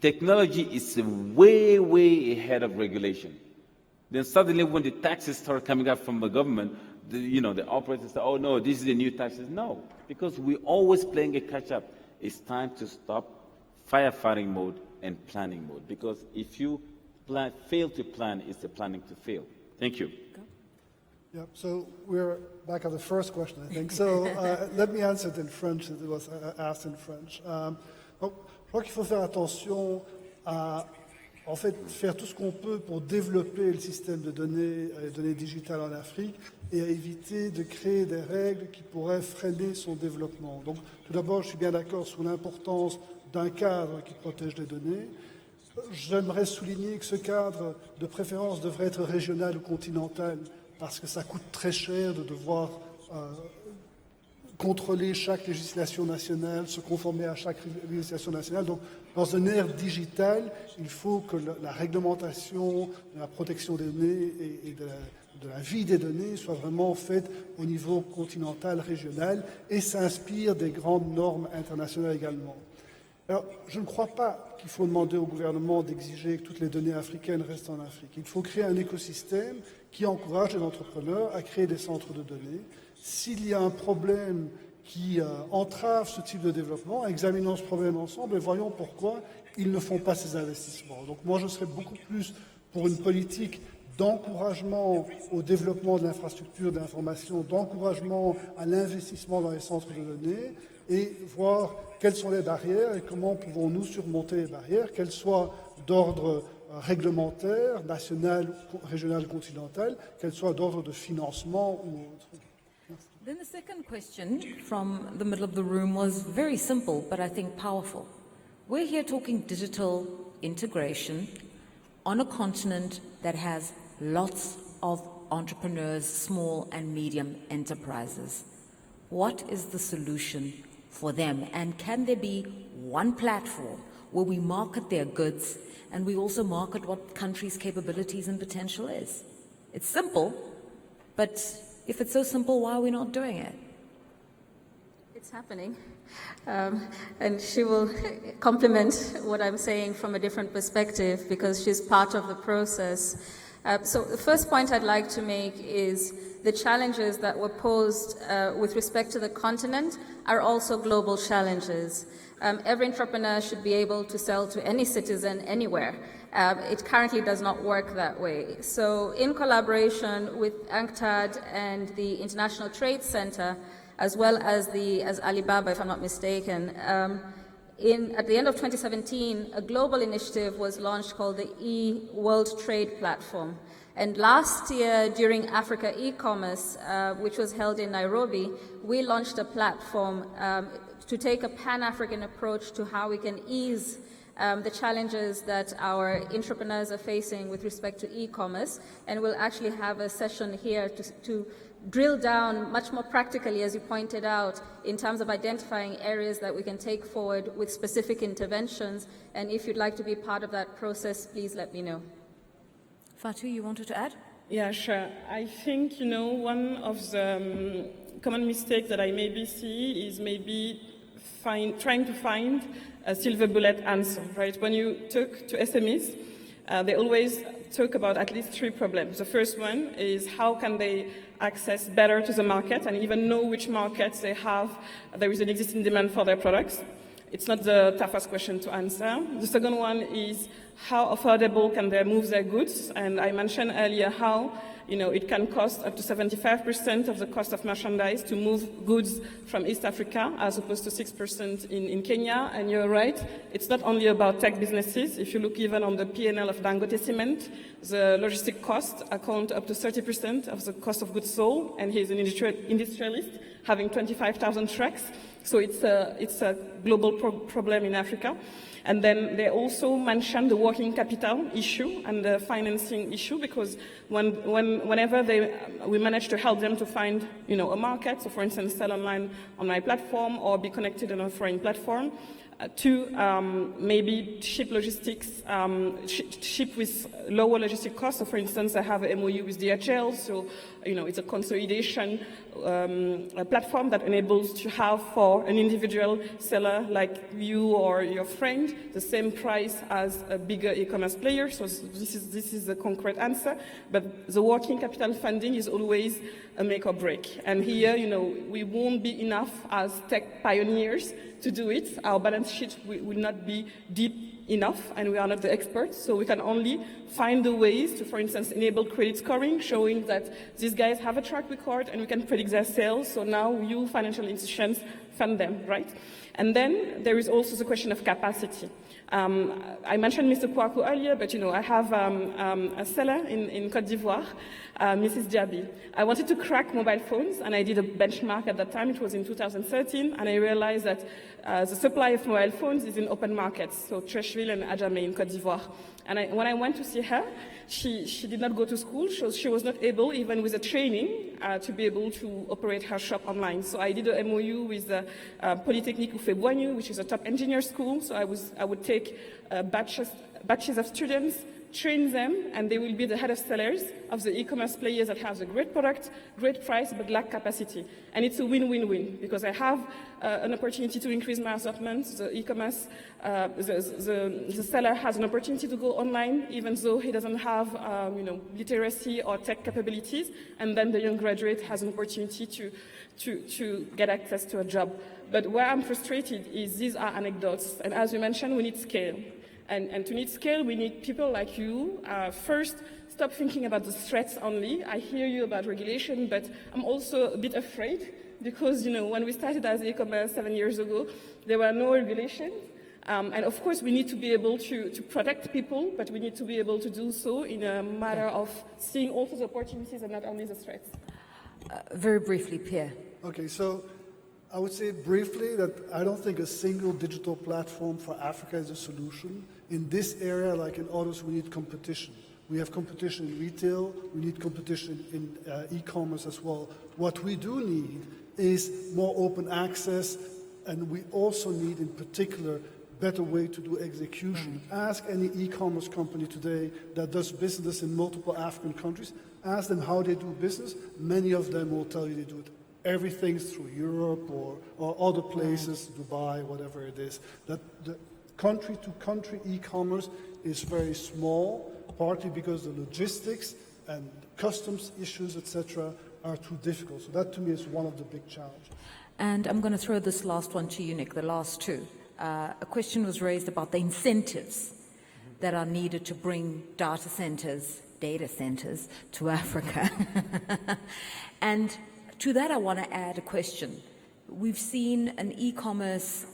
technology is way, way ahead of regulation. Then suddenly when the taxes start coming up from the government, the operators say, oh no, this is the new taxes. No, because we're always playing a catch-up. It's time to stop firefighting mode and planning mode. Because if you fail to plan, it's the planning to fail. Thank you. Yeah, so we're back at the first question, I think. So let me answer it in French, as it was asked in French. Donc, je crois qu'il faut faire attention à, en fait, faire tout ce qu'on peut pour développer le système de données, les données digitales en Afrique, et à éviter de créer des règles qui pourraient freiner son développement. Donc, tout d'abord, je suis bien d'accord sur l'importance d'un cadre qui protège les données. J'aimerais souligner que ce cadre, de préférence, devrait être régional ou continental, parce que ça coûte très cher de devoir contrôler chaque législation nationale, se conformer à chaque législation nationale. Donc, dans une ère digitale, il faut que la réglementation, de la protection des données et de la vie des données soit vraiment faite au niveau continental, régional, et s'inspire des grandes normes internationales également. Alors, je ne crois pas qu'il faut demander au gouvernement d'exiger que toutes les données africaines restent en Afrique. Il faut créer un écosystème qui encourage les entrepreneurs à créer des centres de données. S'il y a un problème qui entrave ce type de développement, examinons ce problème ensemble et voyons pourquoi ils ne font pas ces investissements. Donc moi, je serais beaucoup plus pour une politique d'encouragement au développement de l'infrastructure d'information, d'encouragement à l'investissement dans les centres de données, et voir quelles sont les barrières et comment pouvons-nous surmonter les barrières, qu'elles soient d'ordre réglementaire, national, régional, continental, qu'elles soient d'ordre de financement ou autre. Then the second question from the middle of the room was very simple, but I think powerful. We're here talking digital integration on a continent that has lots of entrepreneurs, small and medium enterprises. What is the solution for them? And can there be one platform where we market their goods and we also market what countries' capabilities and potential is? It's simple, but if it's so simple, why are we not doing it? It's happening. And she will complement what I'm saying from a different perspective because she's part of the process. So the first point I'd like to make is the challenges that were posed with respect to the continent are also global challenges. Every entrepreneur should be able to sell to any citizen anywhere. It currently does not work that way. So in collaboration with UNCTAD and the International Trade Center, as well as Alibaba, if I'm not mistaken, at the end of 2017, a global initiative was launched called the E-World Trade Platform. And last year, during Africa e-commerce, which was held in Nairobi, we launched a platform to take a Pan-African approach to how we can ease the challenges that our entrepreneurs are facing with respect to e-commerce. And we'll actually have a session here to drill down much more practically, as you pointed out, in terms of identifying areas that we can take forward with specific interventions. And if you'd like to be part of that process, please let me know. Fatu, you wanted to add? Yeah, sure. I think, one of the common mistakes that I maybe see is maybe trying to find a silver bullet answer, right? When you talk to SMEs, they always talk about at least 3 problems. The first one is how can they access better to the market and even know which markets there is an existing demand for their products. It's not the toughest question to answer. The second one is how affordable can they move their goods? And I mentioned earlier how it can cost up to 75% of the cost of merchandise to move goods from East Africa, as opposed to 6% in Kenya. And you're right, it's not only about tech businesses. If you look even on the P&L of Dangote Cement, the logistic costs account up to 30% of the cost of goods sold, and he's an industrialist having 25,000 trucks. So it's a global problem in Africa. And then they also mentioned the working capital issue and the financing issue, because whenever we manage to help them to find, a market, so for instance, sell online on my platform or be connected on a foreign platform, to maybe ship logistics, ship with lower logistic costs. So for instance, I have an MOU with DHL, so it's a consolidation a platform that enables to have for an individual seller like you or your friend the same price as a bigger e-commerce player. So this is the concrete answer. But the working capital funding is always a make or break. And here, we won't be enough as tech pioneers to do it. Our balance sheet will not be deep enough, and we are not the experts, so we can only find the ways to, for instance, enable credit scoring, showing that these guys have a track record and we can predict their sales, so now you financial institutions fund them, right? And then there is also the question of capacity. I mentioned Mr. Kouakou earlier, but I have a seller in Côte d'Ivoire, Mrs. Diaby. I wanted to crack mobile phones, and I did a benchmark at that time. It was in 2013, and I realized that the supply of mobile phones is in open markets, so Treichville and Adjamé in Côte d'Ivoire. And when I went to see her, she did not go to school. She was not able, even with a training, to be able to operate her shop online. So I did a MOU with Polytechnique Ufebwanyu, which is a top engineer school. So I would take batches of students, train them, and they will be the head of sellers of the e-commerce players that have a great product, great price, but lack capacity. And it's a win-win-win, because I have an opportunity to increase my assortment. The e-commerce, the seller has an opportunity to go online, even though he doesn't have literacy or tech capabilities. And then the young graduate has an opportunity to get access to a job. But where I'm frustrated is these are anecdotes. And as you mentioned, we need scale. And to need scale, we need people like you. First, stop thinking about the threats only. I hear you about regulation, but I'm also a bit afraid because, when we started as e-commerce 7 years ago, there were no regulations. And of course, we need to be able to protect people, but we need to be able to do so in a matter of seeing also the opportunities and not only the threats. Very briefly, Pierre. Okay, so I would say briefly that I don't think a single digital platform for Africa is a solution. In this area, like in others, we need competition. We have competition in retail, we need competition in e-commerce as well. What we do need is more open access, and we also need, in particular, better way to do execution. Ask any e-commerce company today that does business in multiple African countries, ask them how they do business. Many of them will tell you they do it everything's through Europe or other places, Dubai, whatever it is. That the country-to-country e-commerce is very small, partly because the logistics and customs issues, etc., are too difficult. So that, to me, is one of the big challenges. And I'm going to throw this last one to you, Nick, the last two. A question was raised about the incentives that are needed to bring data centers to Africa. And to that, I want to add a question. We've seen an e-commerce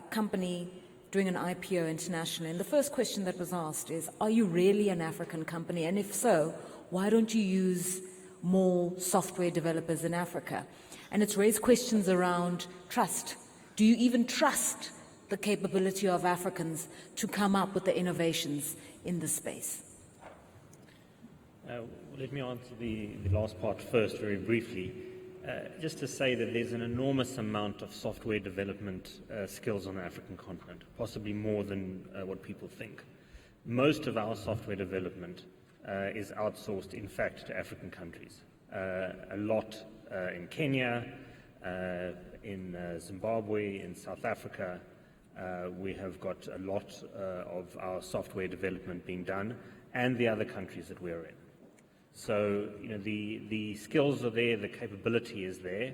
company doing an IPO internationally, and the first question that was asked is, are you really an African company? And if so, why don't you use more software developers in Africa? And it's raised questions around trust. Do you even trust the capability of Africans to come up with the innovations in this space? Let me answer the last part first very briefly. Just to say that there's an enormous amount of software development skills on the African continent, possibly more than what people think. Most of our software development is outsourced, in fact, to African countries. A lot in Kenya, in Zimbabwe, in South Africa. We have got a lot of our software development being done, and the other countries that we're in. So, the skills are there, the capability is there,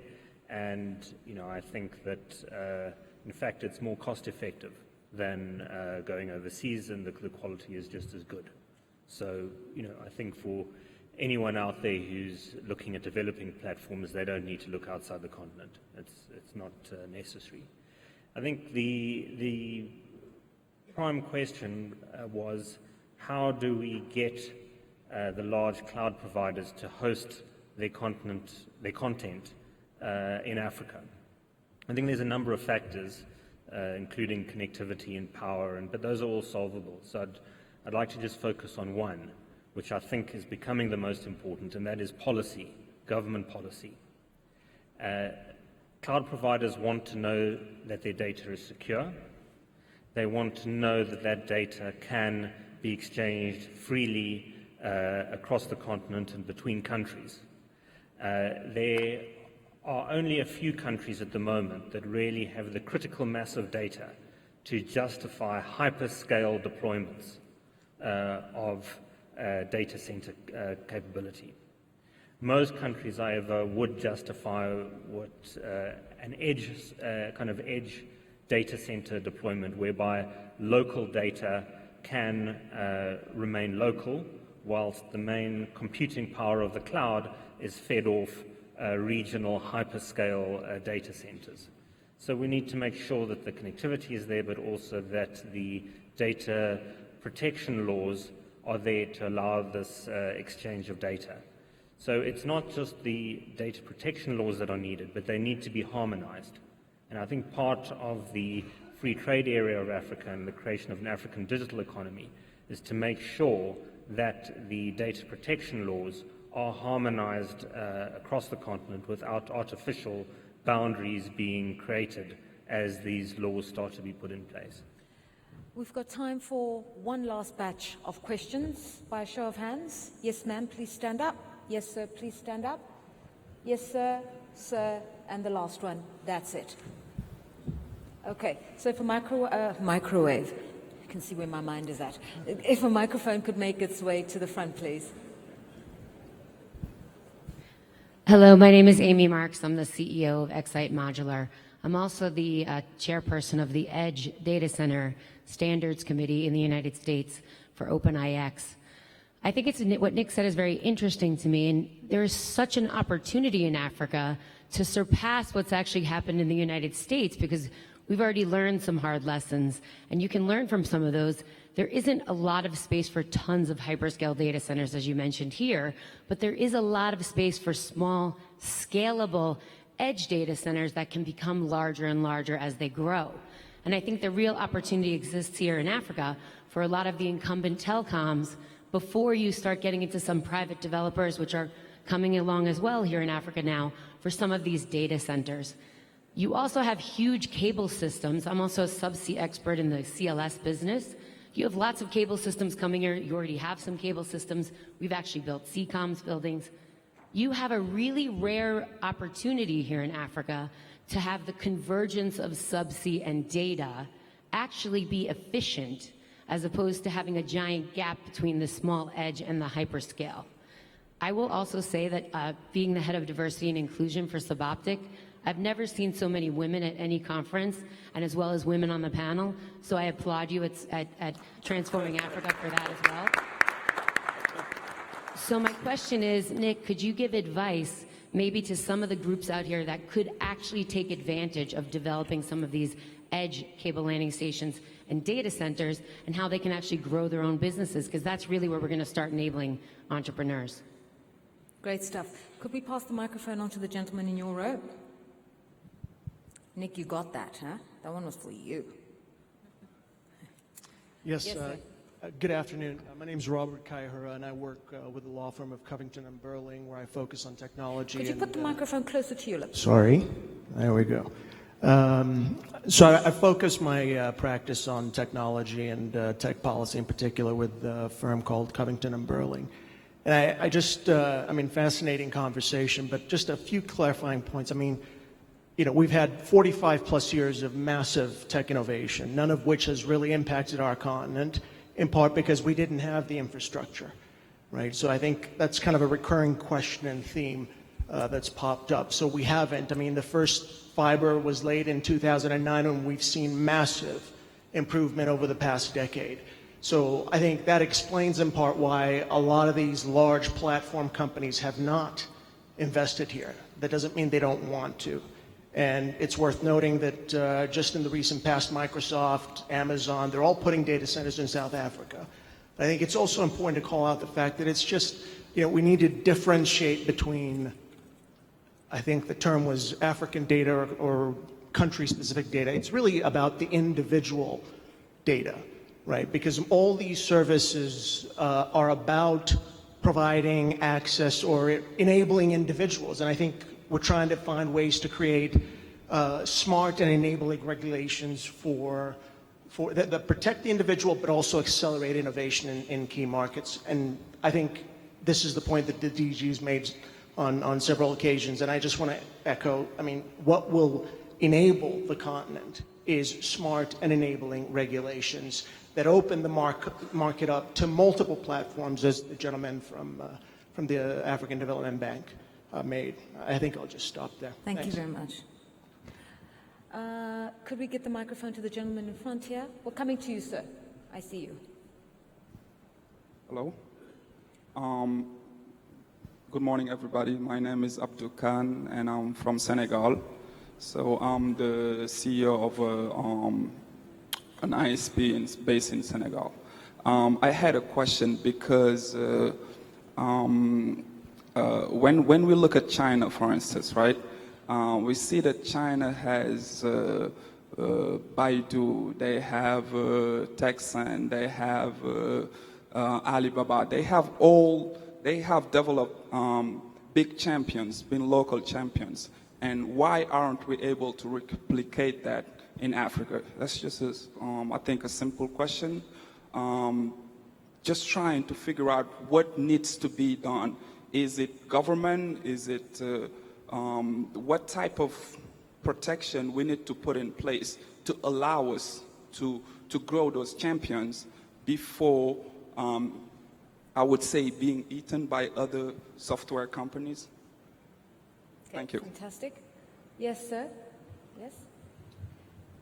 and, I think that, in fact, it's more cost-effective than going overseas, and the quality is just as good. So, I think for anyone out there who's looking at developing platforms, they don't need to look outside the continent. It's not necessary. I think the prime question was, how do we get the large cloud providers to host their content in Africa? I think there's a number of factors, including connectivity and power, but those are all solvable. So I'd like to just focus on one, which I think is becoming the most important, and that is policy, government policy. Cloud providers want to know that their data is secure. They want to know that that data can be exchanged freely across the continent and between countries. There are only a few countries at the moment that really have the critical mass of data to justify hyperscale deployments of data center capability. Most countries, however, would justify what an edge data center deployment, whereby local data can remain local, whilst the main computing power of the cloud is fed off regional hyperscale data centers. So we need to make sure that the connectivity is there, but also that the data protection laws are there to allow this exchange of data. So it's not just the data protection laws that are needed, but they need to be harmonized. And I think part of the free trade area of Africa and the creation of an African digital economy is to make sure that the data protection laws are harmonized across the continent without artificial boundaries being created as these laws start to be put in place. We've got time for one last batch of questions by a show of hands. Yes, ma'am, please stand up. Yes, sir, please stand up. Yes, sir, sir, and the last one. That's it. Okay, so if a microwave, you can see where my mind is at. If a microphone could make its way to the front, please. Hello, my name is Amy Marks. I'm the CEO of Excite Modular. I'm also the chairperson of the EDGE Data Center Standards Committee in the United States for OpenIX. I think what Nick said is very interesting to me, and there is such an opportunity in Africa to surpass what's actually happened in the United States, because we've already learned some hard lessons, and you can learn from some of those. There isn't a lot of space for tons of hyperscale data centers, as you mentioned here, but there is a lot of space for small, scalable edge data centers that can become larger and larger as they grow. And I think the real opportunity exists here in Africa for a lot of the incumbent telecoms before you start getting into some private developers, which are coming along as well here in Africa now, for some of these data centers. You also have huge cable systems. I'm also a subsea expert in the CLS business. You have lots of cable systems coming here. You already have some cable systems. We've actually built CCOMs buildings. You have a really rare opportunity here in Africa to have the convergence of subsea and data actually be efficient, as opposed to having a giant gap between the small edge and the hyperscale. I will also say that being the head of diversity and inclusion for Suboptic, I've never seen so many women at any conference, and as well as women on the panel, so I applaud you at Transforming Africa for that as well. So my question is, Nick, could you give advice maybe to some of the groups out here that could actually take advantage of developing some of these edge cable landing stations and data centers, and how they can actually grow their own businesses? Because that's really where we're going to start enabling entrepreneurs. Great stuff. Could we pass the microphone on to the gentleman in your row? Nick, you got that, huh? That one was for you. Yes, Yes, good afternoon. My name is Robert Kaihura, and I work with the law firm of Covington & Burling, where I focus on technology. Could you put the microphone closer to your lips? Sorry. There we go. So I focus my practice on technology and tech policy in particular with a firm called Covington & Burling. And I just, fascinating conversation, but just a few clarifying points. We've had 45 plus years of massive tech innovation, none of which has really impacted our continent, in part because we didn't have the infrastructure, right? So I think that's kind of a recurring question and theme that's popped up. So we haven't. The first fiber was laid in 2009, and we've seen massive improvement over the past decade. So I think that explains in part why a lot of these large platform companies have not invested here. That doesn't mean they don't want to. And it's worth noting that just in the recent past, Microsoft, Amazon, they're all putting data centers in South Africa. I think it's also important to call out the fact that it's just, we need to differentiate between, I think the term was African data or country-specific data. It's really about the individual data, right? Because all these services are about providing access or enabling individuals. And I think we're trying to find ways to create smart and enabling regulations that protect the individual, but also accelerate innovation in key markets. And I think this is the point that the DG's made on several occasions. And I just want to echo, what will enable the continent is smart and enabling regulations that open the market up to multiple platforms, as the gentleman from the African Development Bank made. I think I'll just stop there. Thank you very much. Could we get the microphone to the gentleman in front here? We're coming to you, sir. I see you. Hello. Good morning, everybody. My name is Abdul Khan, and I'm from Senegal. So I'm the CEO of an ISP based in Senegal. I had a question because when we look at China, for instance, right, we see that China has Baidu, they have Texan, they have Alibaba. They have developed big champions, been local champions. And why aren't we able to replicate that in Africa? That's just, I think, a simple question. Just trying to figure out what needs to be done. Is it government? Is it what type of protection we need to put in place to allow us to grow those champions before, I would say, being eaten by other software companies? Okay, thank you. Fantastic. Yes, sir. Yes.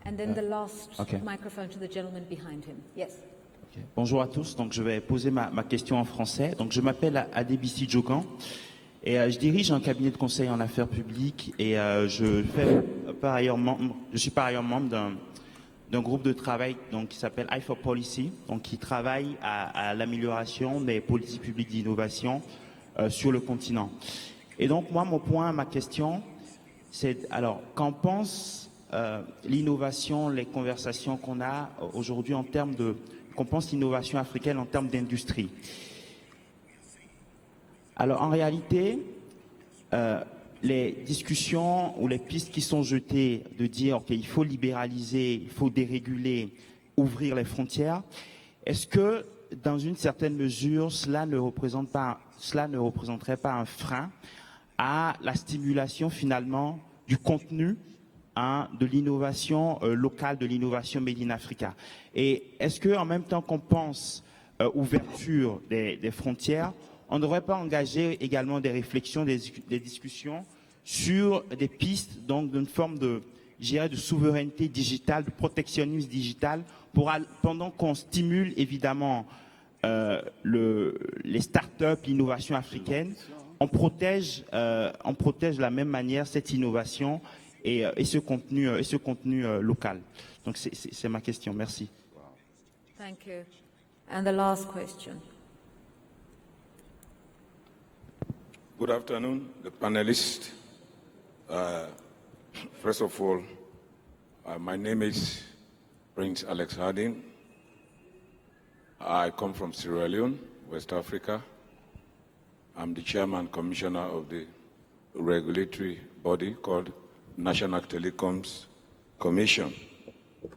And then the last microphone to the gentleman behind him. Yes. Okay. Bonjour à tous. Donc je vais poser ma question en français. Donc je m'appelle Adébissi Djogan et je dirige un cabinet de conseil en affaires publiques et je suis par ailleurs membre d'un groupe de travail donc qui s'appelle I4Policy, donc qui travaille à l'amélioration des politiques publiques d'innovation sur le continent. Et donc moi ma question c'est alors qu'en pense l'innovation, les conversations qu'on a aujourd'hui en termes de qu'on pense l'innovation africaine en termes d'industrie. Alors en réalité, les discussions ou les pistes qui sont jetées de dire qu'il faut libéraliser, il faut déréguler, ouvrir les frontières, est-ce que dans une certaine mesure, cela ne représenterait pas un frein à la stimulation finalement du contenu de l'innovation locale, de l'innovation made in Africa? Et est-ce qu'en même temps qu'on pense ouverture des frontières, on ne devrait pas engager également des réflexions, des discussions sur des pistes donc d'une forme de souveraineté digitale, de protectionnisme digital, pendant qu'on stimule évidemment les start-up, l'innovation africaine, on protège de la même manière cette innovation et ce contenu local. Donc c'est ma question. Merci. Thank you. And the last question. Good afternoon, the panelists. First of all, my name is Prince Alex Harding. I come from Sierra Leone, West Africa. I'm the chairman commissioner of the regulatory body called National Telecoms Commission.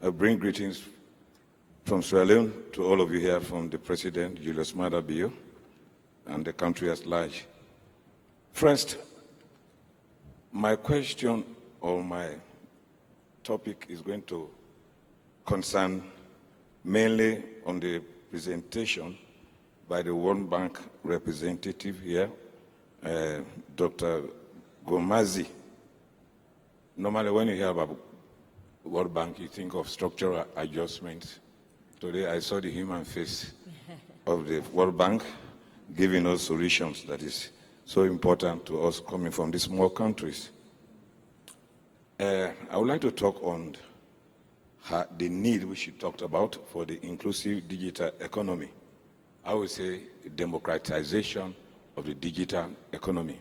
I bring greetings from Sierra Leone to all of you here, from the President, Julius Maada Bio, and the country at large. First, my question or my topic is going to concern mainly on the presentation by the World Bank representative here, Dr. Gomazi. Normally when you hear about World Bank, you think of structural adjustments. Today I saw the human face of the World Bank giving us solutions that is so important to us coming from these small countries. I would like to talk on the need which you talked about for the inclusive digital economy. I would say democratization of the digital economy,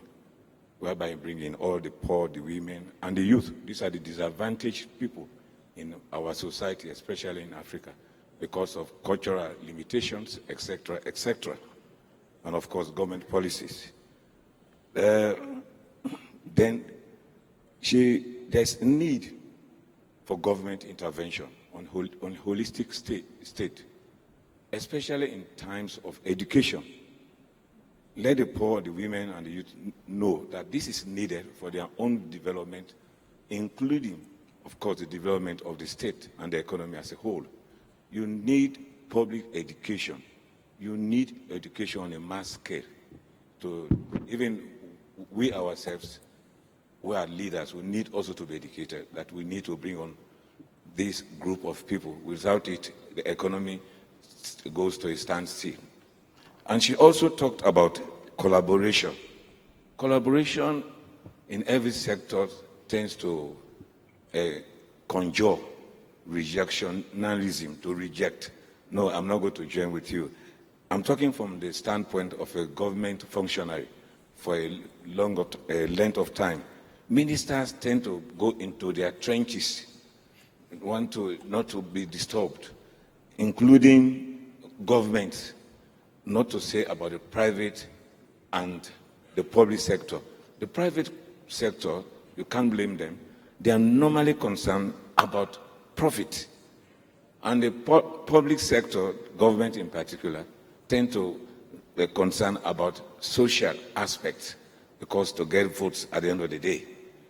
whereby bringing all the poor, the women, and the youth. These are the disadvantaged people in our society, especially in Africa, because of cultural limitations, etc., etc., and of course government policies. Then there's a need for government intervention on holistic state, especially in times of education. Let the poor, the women, and the youth know that this is needed for their own development, including, of course, the development of the state and the economy as a whole. You need public education. You need education on a mass scale. To even we ourselves, we are leaders, we need also to be educated, that we need to bring on this group of people. Without it, the economy goes to a standstill. And she also talked about collaboration. Collaboration in every sector tends to conjure rejectionism, to reject. No, I'm not going to join with you. I'm talking from the standpoint of a government functionary for a length of time. Ministers tend to go into their trenches, want to not to be disturbed, including governments, not to say about the private and the public sector. The private sector, you can't blame them. They are normally concerned about profit. And the public sector, government in particular, tend to be concerned about social aspects because to get votes at the end of the day.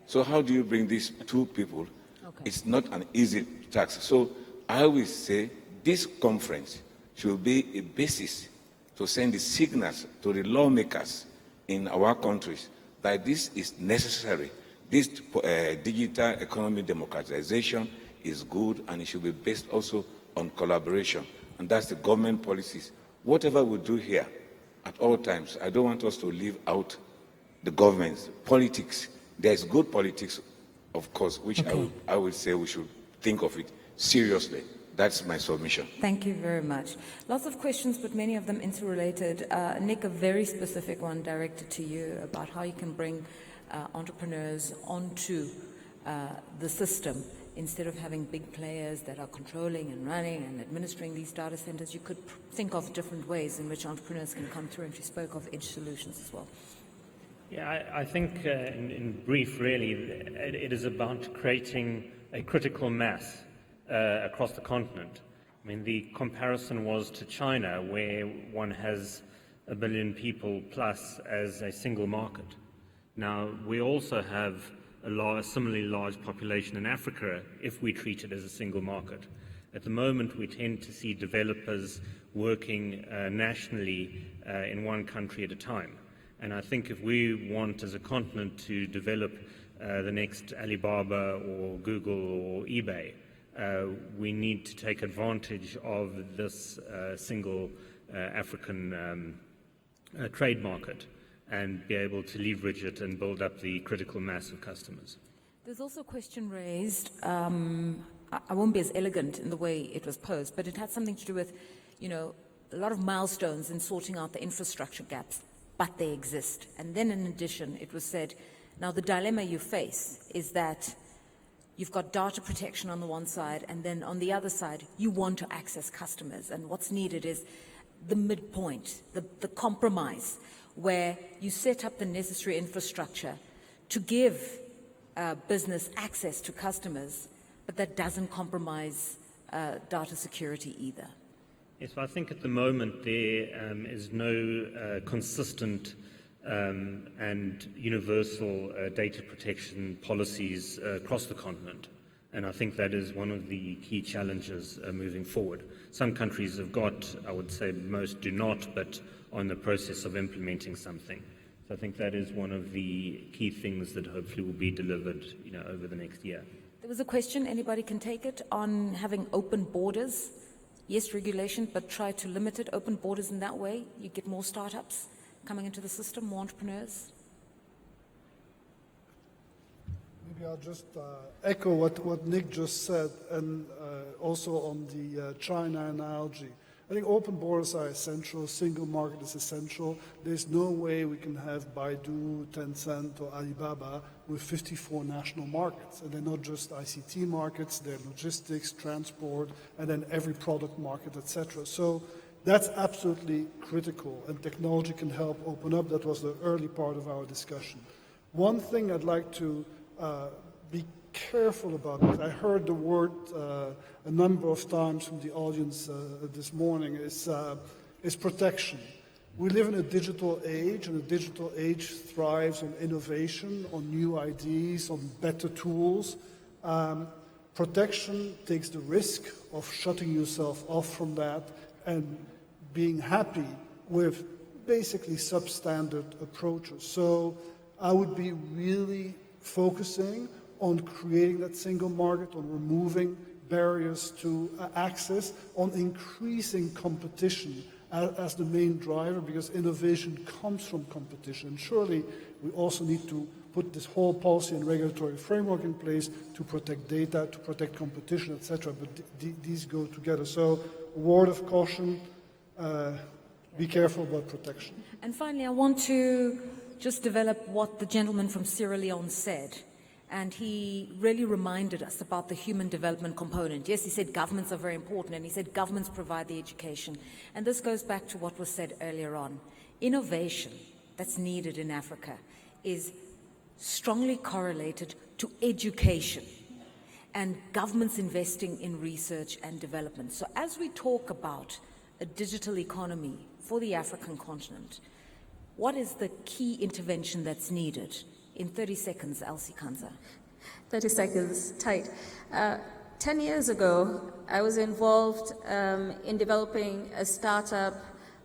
So how do you bring these two people? Okay. It's not an easy task. So I will say this conference should be a basis to send the signals to the lawmakers in our countries that this is necessary. This digital economy democratization is good, and it should be based also on collaboration. And that's the government policies. Whatever we do here at all times, I don't want us to leave out the government's politics. There's good politics, of course, which okay. I would say we should think of it seriously. That's my submission. Thank you very much. Lots of questions, but many of them interrelated. Nick, a very specific one directed to you about how you can bring entrepreneurs onto the system. Instead of having big players that are controlling and running and administering these data centers, you could think of different ways in which entrepreneurs can come through, and you spoke of edge solutions as well. Yeah, I think in brief, really, it is about creating a critical mass across the continent. I mean, the comparison was to China, where one has 1 billion people plus as a single market. Now, we also have a similarly large population in Africa if we treat it as a single market. At the moment, we tend to see developers working nationally in one country at a time. And I think if we want as a continent to develop the next Alibaba or Google or eBay, we need to take advantage of this single African trade market and be able to leverage it and build up the critical mass of customers. There's also a question raised. I won't be as elegant in the way it was posed, but it had something to do with, you know, a lot of milestones in sorting out the infrastructure gaps, but they exist. And then in addition, it was said, now the dilemma you face is that you've got data protection on the one side, and then on the other side, you want to access customers. And what's needed is the midpoint, the compromise, where you set up the necessary infrastructure to give business access to customers, but that doesn't compromise data security either. Yes, well, I think at the moment there is no consistent and universal data protection policies across the continent. And I think that is one of the key challenges moving forward. Some countries have got, I would say most do not, but are in the process of implementing something. So I think that is one of the key things that hopefully will be delivered, you know, over the next year. There was a question, anybody can take it, on having open borders. Yes, regulation, but try to limit it. Open borders in that way, you get more startups coming into the system, more entrepreneurs. Maybe I'll just echo what Nick just said, and also on the China analogy. I think open borders are essential. Single market is essential. There's no way we can have Baidu, Tencent, or Alibaba with 54 national markets. And they're not just ICT markets, they're logistics, transport, and then every product market, etc. So that's absolutely critical, and technology can help open up. That was the early part of our discussion. One thing I'd like to be careful about it. I heard the word a number of times from the audience this morning, is protection. We live in a digital age, and a digital age thrives on innovation, on new ideas, on better tools. Protection takes the risk of shutting yourself off from that and being happy with basically substandard approaches. So I would be really focusing on creating that single market, on removing barriers to access, on increasing competition as the main driver, because innovation comes from competition. And surely we also need to put this whole policy and regulatory framework in place to protect data, to protect competition, etc. But these go together. So a word of caution, be careful about protection. And finally, I want to just develop what the gentleman from Sierra Leone said. and he really reminded us about the human development component. Yes, he said governments are very important, and he said governments provide the education. And this goes back to what was said earlier on. Innovation that's needed in Africa is strongly correlated to education and governments investing in research and development. So as we talk about a digital economy for the African continent, what is the key intervention that's needed? In 30 seconds, Elsie Kanza. 30 seconds, tight. 10 years ago, I was involved in developing a startup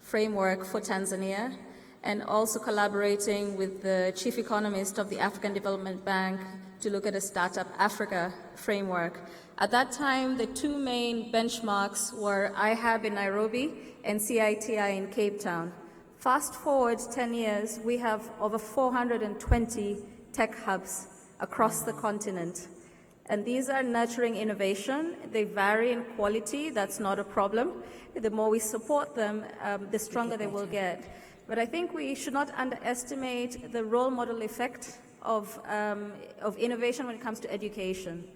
framework for Tanzania and also collaborating with the chief economist of the African Development Bank to look at a Startup Africa framework. At that time, the two main benchmarks were IHAB in Nairobi and CITI in Cape Town. Fast forward 10 years, we have over 420 tech hubs across the continent. And these are nurturing innovation. They vary in quality, that's not a problem. The more we support them, the stronger they will get. But I think we should not underestimate the role model effect of innovation when it comes to education.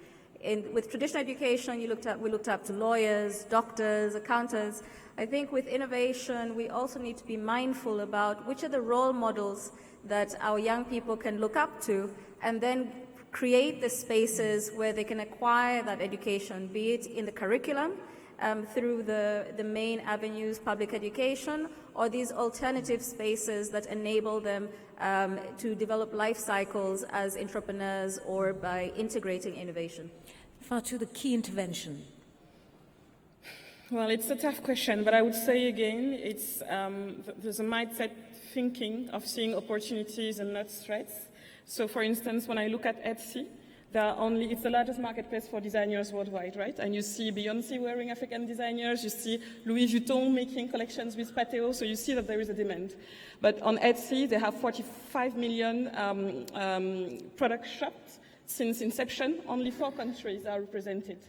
With traditional education, we looked up to lawyers, doctors, accountants. I think with innovation, we also need to be mindful about which are the role models that our young people can look up to, and then create the spaces where they can acquire that education, be it in the curriculum, through the main avenues, public education, or these alternative spaces that enable them to develop life cycles as entrepreneurs or by integrating innovation. Fatu, the key intervention. Well, it's a tough question, but I would say again, it's there's a mindset thinking of seeing opportunities and not threats. So, for instance, when I look at Etsy, it's the largest marketplace for designers worldwide, right? And you see Beyoncé wearing African designers, you see Louis Vuitton making collections with Pateo, so you see that there is a demand. But on Etsy, they have 45 million product shops since inception. Only 4 countries are represented.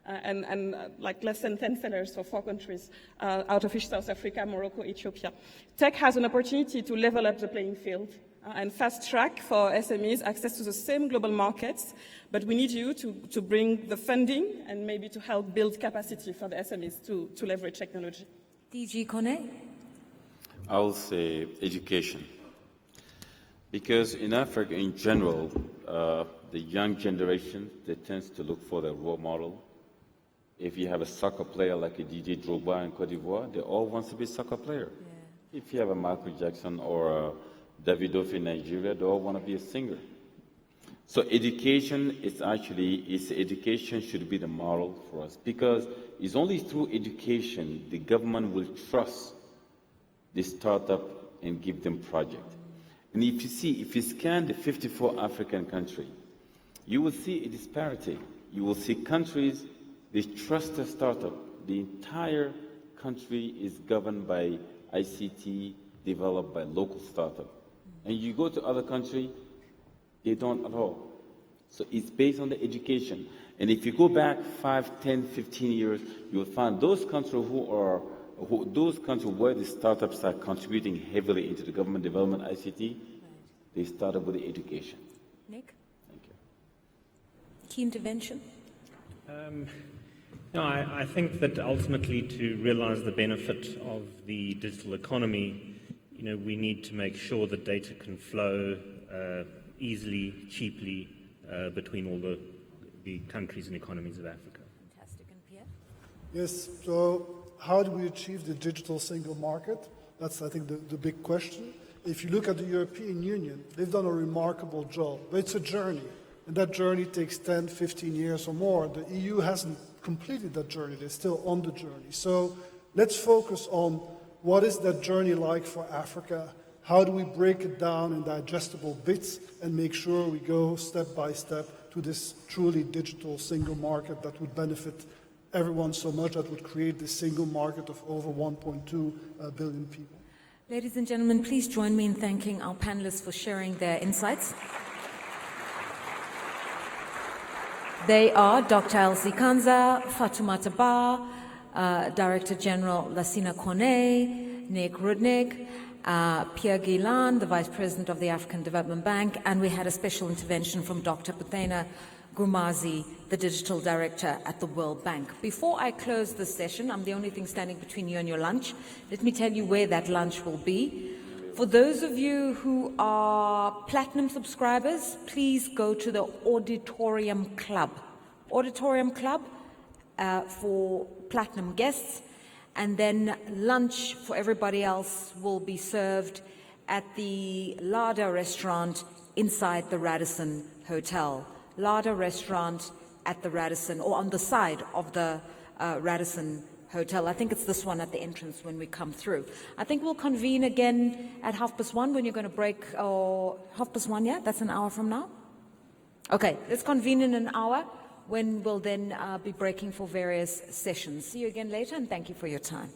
And like less than 10 sellers for 4 countries, out of which South Africa, Morocco, Ethiopia. Tech has an opportunity to level up the playing field and fast track for SMEs access to the same global markets, but we need you to bring the funding and maybe to help build capacity for the SMEs to leverage technology. DG Kone? I will say education. Because in Africa in general, the young generation, they tend to look for their role model. If you have a soccer player like a DJ Drogba in Cote d'Ivoire, they all want to be a soccer player. Yeah. If you have a Michael Jackson or a Davidoff in Nigeria, they all want to be a singer. So education education should be the model for us, because it's only through education the government will trust the startup and give them project. And if you scan the 54 African countries, you will see a disparity. You will see countries, they trust a startup. The entire country is governed by ICT developed by local startup. And you go to other countries, they don't at all. So it's based on the education. And if you go back 5, 10, 15 years, you'll find those countries where the startups are contributing heavily into the government development ICT, they started with the education. Nick? Thank you. Key intervention? No, I think that ultimately to realize the benefit of the digital economy, we need to make sure that data can flow easily, cheaply between all the countries and economies of Africa. Fantastic. And Pierre? Yes, so how do we achieve the digital single market? That's, I think, the big question. If you look at the European Union, they've done a remarkable job, but it's a journey. And that journey takes 10, 15 years or more. The EU hasn't completed that journey. They're still on the journey. So let's focus on what is that journey like for Africa? How do we break it down in digestible bits and make sure we go step by step to this truly digital single market that would benefit everyone so much, that would create this single market of over 1.2 billion people? Ladies and gentlemen, please join me in thanking our panelists for sharing their insights. They are Dr. Elsie Kanza, Fatoumata Ba, Director General Lassina Kone, Nick Rudnick, Pierre Guillain, the Vice President of the African Development Bank, and we had a special intervention from Dr. Puthena Gumazi, the Digital Director at the World Bank. Before I close this session, I'm the only thing standing between you and your lunch. Let me tell you where that lunch will be. For those of you who are Platinum subscribers, please go to the Auditorium Club. Auditorium Club for Platinum guests, and then lunch for everybody else will be served at the Lada restaurant inside the Radisson Hotel. Lada restaurant at the Radisson, or on the side of the Radisson Hotel. I think it's this one at the entrance when we come through. I think we'll convene again at 1:30 when you're going to break, or 1:30, yeah? That's an hour from now? Okay, let's convene in an hour when we'll then be breaking for various sessions. See you again later, and thank you for your time.